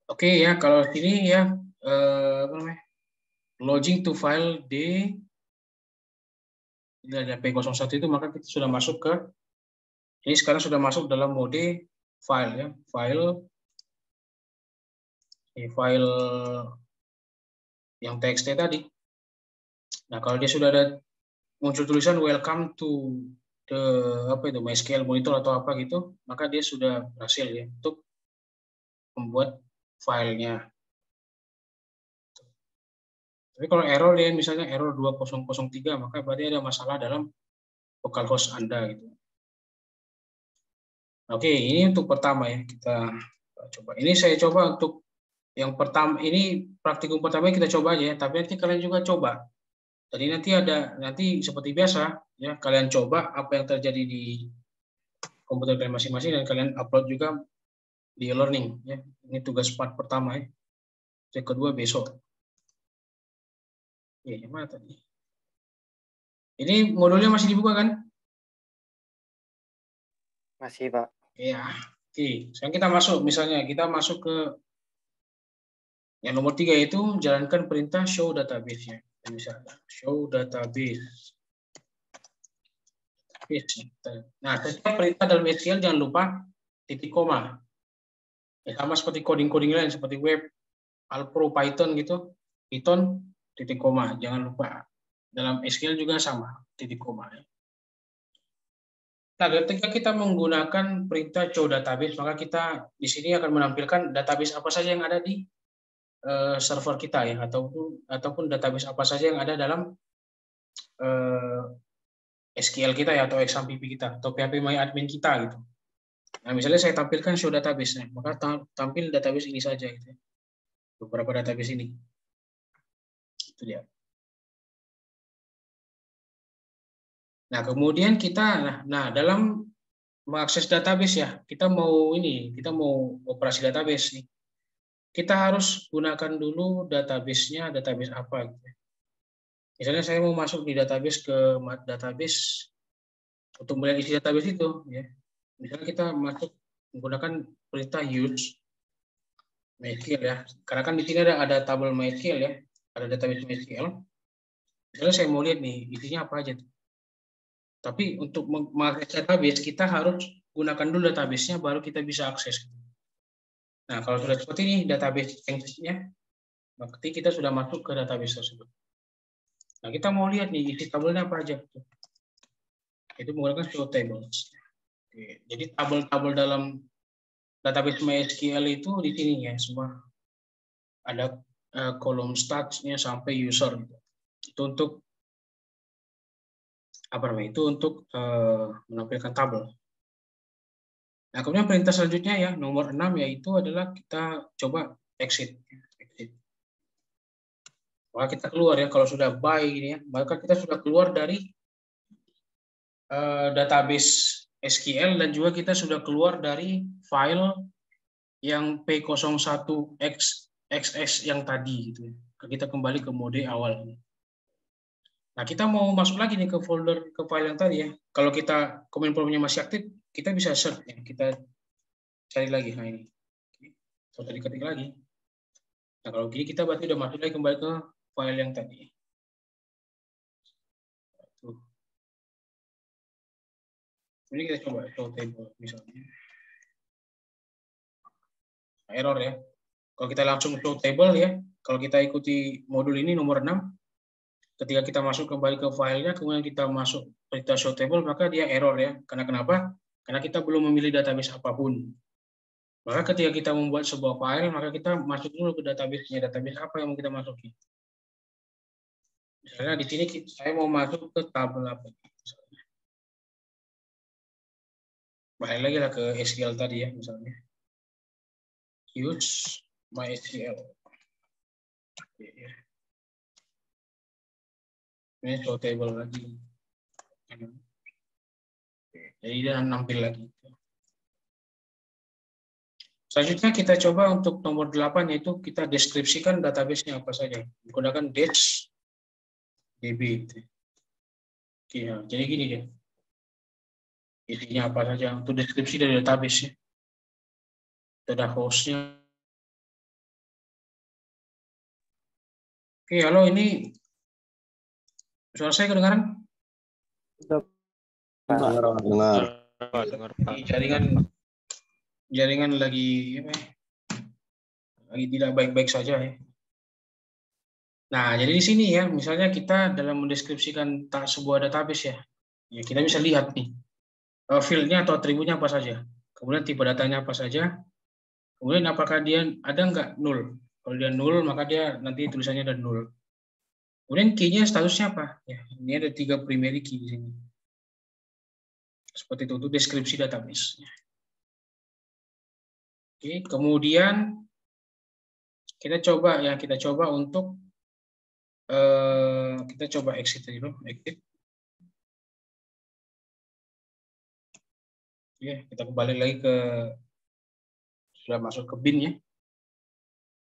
Oke ya, kalau sini ya login to file D ini ada P01 itu, maka kita sudah masuk ke ini, sekarang sudah masuk dalam mode file ya, file yang TXT tadi. Nah, kalau dia sudah ada muncul tulisan welcome to the MySQL monitor atau apa gitu, maka dia sudah berhasil ya untuk membuat filenya. Tapi kalau error ya, misalnya error 2003, maka berarti ada masalah dalam localhost Anda gitu. Oke, ini untuk pertama ya, kita coba. Ini saya coba untuk yang pertama, ini praktikum pertama kita coba aja ya, tapi nanti kalian juga coba. Jadi nanti seperti biasa ya, kalian coba apa yang terjadi di komputer kalian masing-masing dan kalian upload juga di e-learning ya. Ini tugas part pertama ya. Yang kedua besok. Ya, yang mana tadi? Ini modulnya masih dibuka kan? Masih, Pak. Ya. Oke, sekarang kita masuk, misalnya kita masuk ke yang nomor 3 yaitu jalankan perintah show database-nya. Misalnya show database. Nah, setiap perintah dalam SQL jangan lupa titik koma. Ya, sama seperti coding-coding lain seperti web, Alpro, Python gitu, Python titik koma, jangan lupa. Dalam SQL juga sama, titik koma. Nah, ketika kita menggunakan perintah show database, maka kita di sini akan menampilkan database apa saja yang ada di server kita ya, ataupun database apa saja yang ada dalam SQL kita ya, atau XAMPP kita, atau PHPMyAdmin kita gitu. Nah, misalnya saya tampilkan show database-nya, maka tampil database ini saja gitu. Beberapa database ini. Itu dia. Nah, kemudian kita dalam mengakses database ya, kita mau operasi database nih. Kita harus gunakan dulu database-nya, database apa gitu. Misalnya saya mau masuk di database ke database untuk melihat isi database itu ya. Misalnya kita masuk menggunakan perintah use MySQL ya. Karena kan di sini ada tabel MySQL ya, ada database MySQL. Misalnya saya mau lihat nih isinya apa aja tuh. Tapi untuk mengakses database kita harus gunakan dulu database-nya baru kita bisa akses. Nah, kalau sudah seperti ini database change-nya, berarti kita sudah masuk ke database tersebut. Nah, kita mau lihat nih isi tabelnya apa aja. Itu menggunakan show tables. Oke, jadi tabel-tabel dalam database MySQL itu di sini ya, semua ada kolom stats-nya sampai user gitu. Itu untuk menampilkan tabel. Nah, kemudian perintah selanjutnya ya, nomor 6 yaitu adalah kita coba exit. Maka kita keluar ya, kalau sudah buy ini ya, maka kita sudah keluar dari database SQL dan juga kita sudah keluar dari file yang P01XXS yang tadi gitu. Kita kembali ke mode awal. Nah, kita mau masuk lagi nih ke folder, ke file yang tadi ya. Kalau kita Kominfo-nya masih aktif, kita bisa search ya. Kita cari lagi. Nah, ini. Oke. Kita ketik lagi. Nah, kalau gini kita berarti udah masuk lagi kembali ke file yang tadi. Tuh. Ini kita coba show table misalnya. Error ya. Kalau kita langsung show table ya, kalau kita ikuti modul ini nomor 6, ketika kita masuk kembali ke filenya, kemudian kita masuk perintah show table, maka dia error ya. Karena kenapa? Karena kita belum memilih database apapun. Maka ketika kita membuat sebuah file, maka kita masuk dulu ke database-nya. Database apa yang mau kita masuki? Misalnya di sini saya mau masuk ke tabel apa? Balik lagi lah ke SQL tadi ya, misalnya. Use MySQL. Ini show table lagi. Jadi dia nampil lagi. Selanjutnya kita coba untuk nomor 8 yaitu kita deskripsikan database-nya apa saja. Menggunakan DB. Oke, ya. Jadi gini dia. Isinya apa saja untuk deskripsi dari database-nya. Ada host-nya. Oke, halo, ini suara saya kedengaran? Dengar, Pak. Jaringan lagi tidak baik-baik saja ya. Nah, jadi di sini ya, misalnya kita dalam mendeskripsikan sebuah database ya, kita bisa lihat nih, field-nya atau atributnya apa saja, kemudian tipe datanya apa saja, kemudian apakah dia ada nggak null. Kalau dia null, maka dia nanti tulisannya ada null. Kemudian key-nya statusnya apa? Ya, ini ada 3 primary key di sini. Seperti itu deskripsi database. Oke, kemudian kita coba untuk kita coba exit dulu, exit. Oke, kita kembali lagi ke sudah masuk ke bin ya.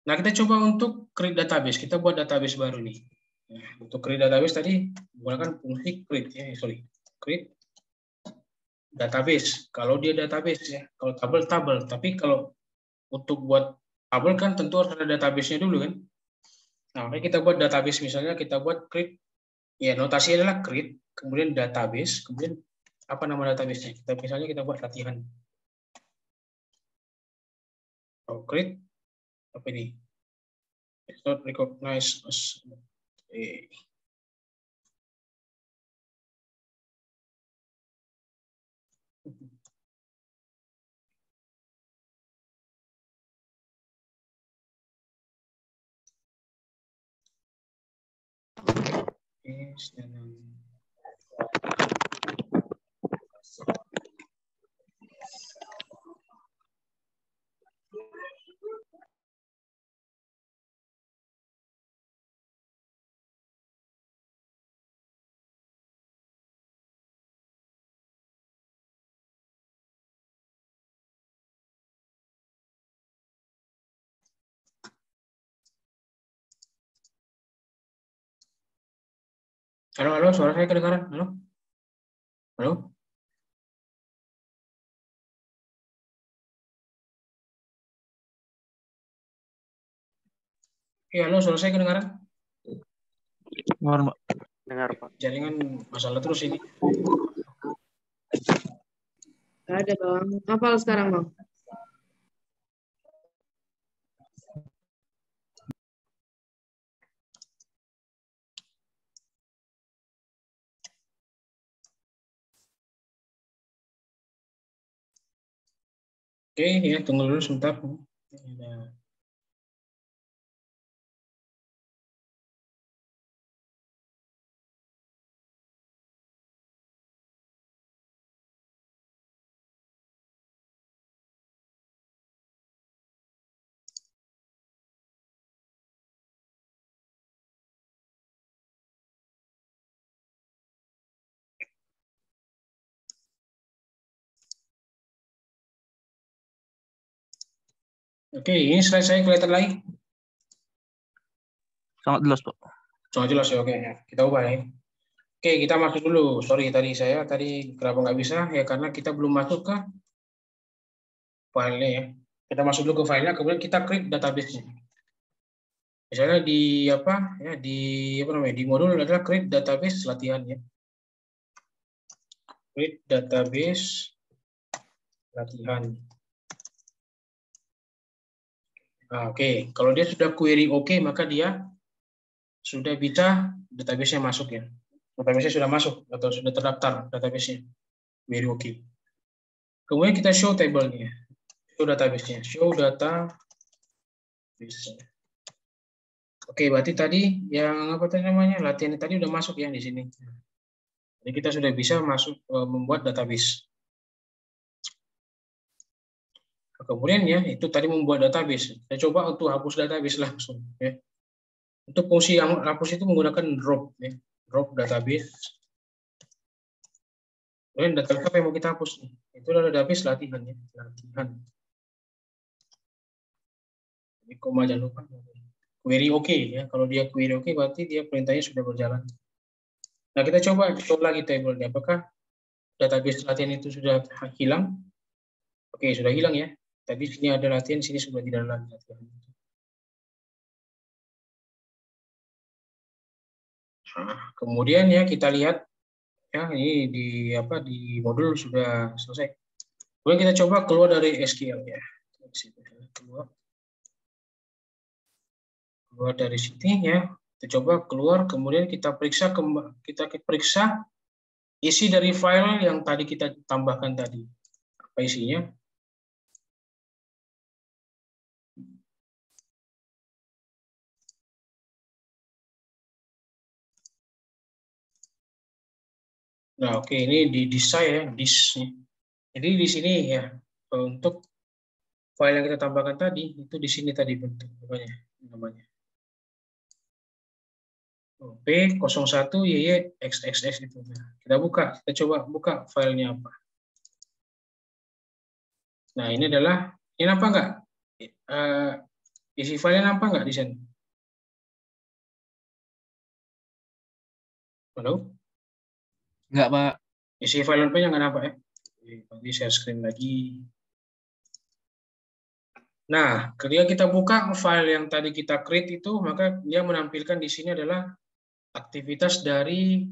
Nah, kita coba untuk create database. Kita buat database baru nih. Nah, untuk create database tadi menggunakan fungsi create ya, create database. Kalau dia database ya, kalau tabel. Tapi kalau untuk buat tabel kan tentu harus ada database-nya dulu kan. Nah, makanya kita buat database, misalnya kita buat create, ya notasi adalah create, kemudian database, kemudian apa nama database-nya? Misalnya kita buat latihan. Create, apa ini? It's not recognized as a... Halo, suara saya kedengaran? Halo? Halo? Halo, suara saya kedengaran? Dengar, Pak. Dengar, Pak. Jaringan masalah terus ini. Gak ada, Bang. Hafal sekarang, Bang. Oke, ya tunggu dulu sebentar. Oke, ini slide saya kelihatan lagi. Sangat jelas, Pak. Sangat jelas ya, oke. Kita ubah ya. Oke, kita masuk dulu. Sorry, tadi kenapa nggak bisa? Ya karena kita belum masuk ke filenya ya. Kita masuk dulu ke filenya, kemudian kita create database-nya. Misalnya di apa ya, di modul adalah create database latihan ya. Create database latihan. Nah, oke. Kalau dia sudah query oke, maka dia sudah bisa database-nya masuk ya. Database-nya sudah masuk atau sudah terdaftar database-nya. Query oke. Kemudian kita show table-nya. Show database-nya. Show data. Oke, berarti tadi yang apa tadi namanya? Latihan tadi udah masuk ya di sini. Jadi kita sudah bisa masuk membuat database. Kemudian ya itu tadi membuat database. Saya coba untuk hapus database langsung. Ya. Untuk fungsi yang hapus itu menggunakan drop. Ya. Drop database. Kemudian database apa yang mau kita hapus? Itu adalah database latihan. Ya. Latihan. Ini koma jangan lupa. Query oke ya. Kalau dia query oke berarti dia perintahnya sudah berjalan. Nah kita coba lagi tabelnya. Apakah database latihan itu sudah hilang? Oke sudah hilang ya. Tadi sini ada latihan, sini sudah tidak ada latihan. Nah, kemudian ya kita lihat ya ini di modul sudah selesai. Kemudian kita coba keluar dari SQL ya. Keluar dari sini ya. Kita coba keluar, kemudian kita periksa isi dari file yang tadi kita tambahkan tadi. Apa isinya? Nah, oke, ini di saya ya, jadi di sini ya untuk file yang kita tambahkan tadi itu di sini tadi bentuk namanya. P01YYXXX itu. Nah, kita coba buka filenya apa. Nah, ini nampak nggak? Isi filenya nampak nggak di sini? Halo? Enggak, Pak. Isi file nya nggak nampak ya? Nanti share screen lagi. Nah, ketika kita buka file yang tadi kita create itu, maka dia menampilkan di sini adalah aktivitas dari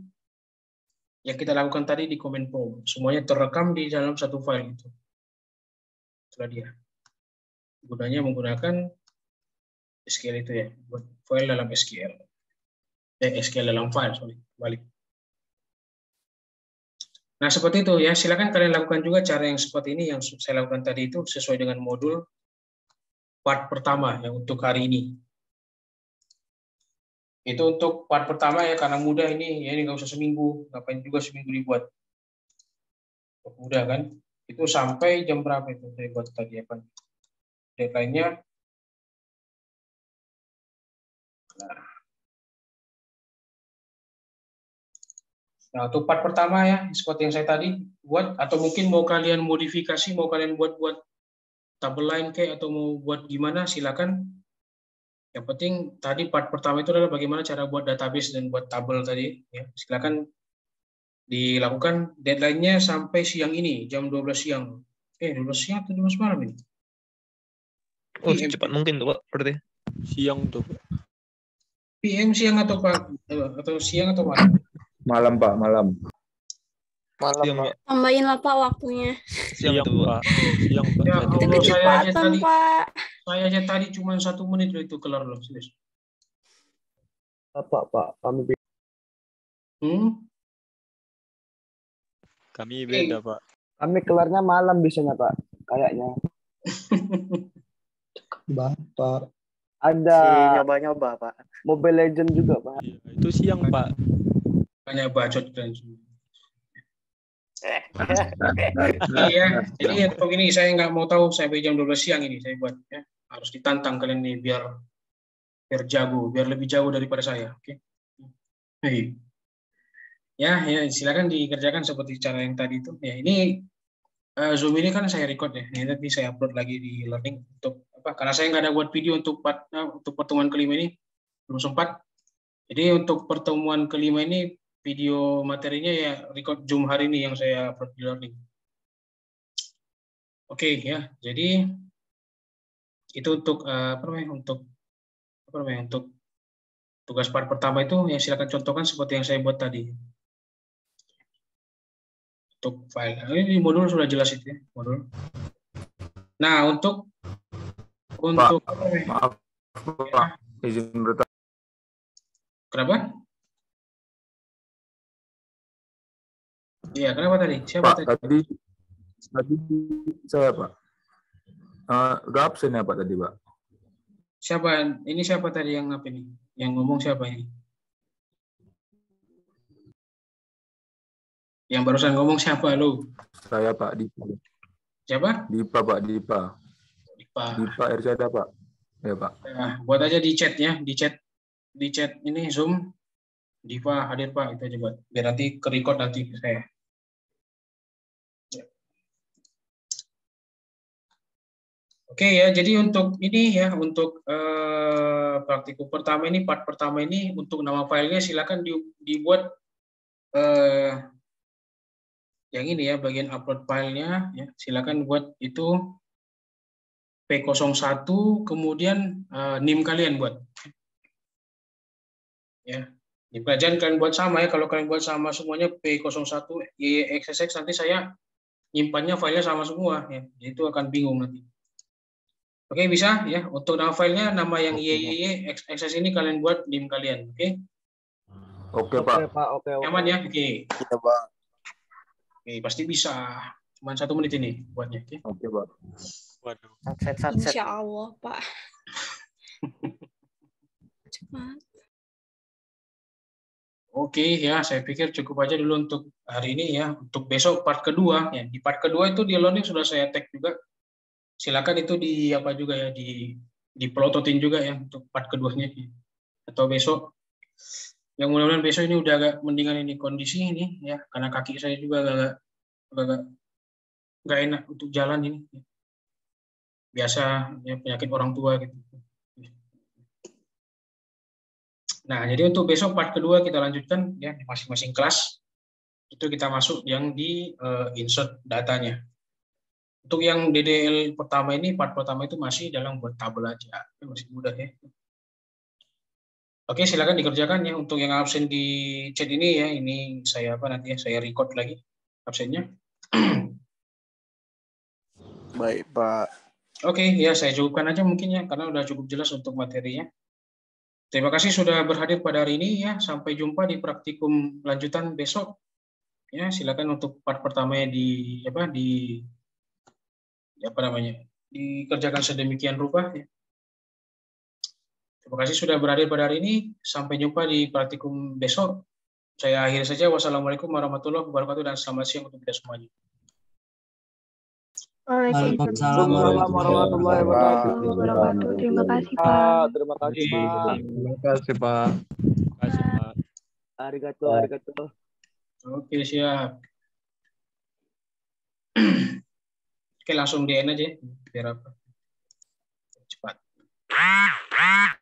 yang kita lakukan tadi di command prompt. Semuanya terekam di dalam satu file itu. Itulah dia. Gunanya menggunakan SQL itu ya, buat file dalam SQL. SQL dalam file, balik. Nah, seperti itu ya. Silakan kalian lakukan juga cara yang seperti ini yang saya lakukan tadi itu sesuai dengan modul part pertama yang untuk hari ini. Itu untuk part pertama ya, karena mudah ini, ya ini nggak usah seminggu, ngapain juga seminggu dibuat. Mudah kan? Itu sampai jam berapa itu saya buat tadi apa? Deadline-nya. Nah, untuk part pertama ya, seperti yang saya tadi buat, atau mungkin mau kalian modifikasi, mau kalian buat tabel lain kayak, atau mau buat gimana, silakan. Yang penting tadi part pertama itu adalah bagaimana cara buat database dan buat tabel tadi. Ya. Silakan dilakukan, deadline-nya sampai siang ini, jam 12 siang. 12 siang atau 12 malam ini? Oh, cepat mungkin tuh, Pak, berarti. Siang tuh, Pak. PM siang atau siang atau malam? Malam, Pak, malam. Siang, Pak. Tambahin lah Pak waktunya. Siang tuh, Pak. Siang, Pak. Ya, Itu Allah, kecepatan Pak. Saya aja tadi cuma 1 menit loh itu kelar loh, serius. Pak, kami Kami beda, Pak. kami kelarnya malam biasanya, Pak. Kayaknya. Bapak. Ada Nyoba-nyoba, Pak. Mobile Legend juga, Pak. Iya, itu siang, Pak. Banyak bacot dan iya, jadi untuk ini saya nggak mau tahu sampai jam 12 siang ini saya buat ya. Harus ditantang kalian nih biar jago, biar lebih jauh daripada saya, oke? Okay? Ya, silakan dikerjakan seperti cara yang tadi itu. Ya, ini Zoom ini kan saya record ya. Ini nanti saya upload lagi di learning untuk apa? Karena saya nggak ada buat video untuk pertemuan kelima ini, belum sempat. Jadi untuk pertemuan kelima ini video materinya ya record Zoom hari ini yang saya upload di learning. Oke ya, jadi itu untuk untuk tugas part pertama itu ya silakan contohkan seperti yang saya buat tadi. Untuk file ini di modul sudah jelas itu ya, modul. Nah, untuk maaf, Pak, izin bertanya. Kenapa? Iya, kenapa tadi? Siapa Pak, tadi saya, Pak. Udah absen ya, Pak, tadi, Pak? Siapa? Ini siapa tadi yang apa ini? Yang ngomong siapa ini? Yang barusan ngomong siapa lu? Saya, Pak, Dipa. Siapa? Dipa, Pak, Dipa. Dipa Ersyada, Pak. Ya, Pak. Nah, buat aja di chat ya, di chat ini Zoom. Dipa hadir, Pak, itu aja buat. Biar nanti ke record nanti saya. Oke ya, jadi untuk ini ya, untuk praktikum pertama ini, part pertama ini, untuk nama filenya silakan dibuat yang ini ya, bagian upload filenya, ya, silakan buat itu P01, kemudian NIM kalian buat. Ya, NIM jangan kalian buat sama ya, kalau kalian buat sama semuanya P01, YYXXX, nanti saya nyimpannya filenya sama semua, ya, itu akan bingung nanti. Oke, bisa ya. Untuk nama filenya, nama yang XS ini kalian buat NIM kalian. Oke? Oke, Pak. Nyaman ya? Oke. Iya, Pak. Oke, pasti bisa. Cuma 1 menit ini buatnya. Oke? Oke, Pak. Waduh. Satset. Insya Allah, Pak. Cepat. Oke ya, saya pikir cukup aja dulu untuk hari ini ya. Untuk besok part kedua ya. Di part kedua itu di learning sudah saya tag juga. Silakan itu di apa juga ya, dipelototin juga ya untuk part keduanya. Atau besok. Yang mudah-mudahan besok ini udah agak mendingan ini kondisi ini ya, karena kaki saya juga agak nggak enak untuk jalan ini. Biasa ya, penyakit orang tua gitu. Nah, jadi untuk besok part kedua kita lanjutkan ya di masing-masing kelas. Itu kita masuk yang di insert datanya. Untuk yang DDL pertama ini, part pertama itu masih dalam buat tabel aja. Masih mudah ya. Oke, silakan dikerjakan ya. Untuk yang absen di chat ini ya, ini saya nanti ya, saya record lagi absennya. Baik, Pak. Oke, ya saya cukupkan aja mungkin ya, karena udah cukup jelas untuk materinya. Terima kasih sudah berhadir pada hari ini ya. Sampai jumpa di praktikum lanjutan besok. Ya, silakan untuk part pertamanya dikerjakan sedemikian rupa ya. Terima kasih sudah berhadir pada hari ini. Sampai jumpa di praktikum besok. Saya akhiri saja. Wassalamualaikum warahmatullahi wabarakatuh dan selamat siang untuk kita semuanya. Waalaikumsalam warahmatullahi wabarakatuh. Terima kasih, Pak. Terima kasih, Pak. Terima kasih, Pak. Terima kasih, Pak. Arigato. Oke, siap. Oke, langsung di end aja biar apa? Cepat.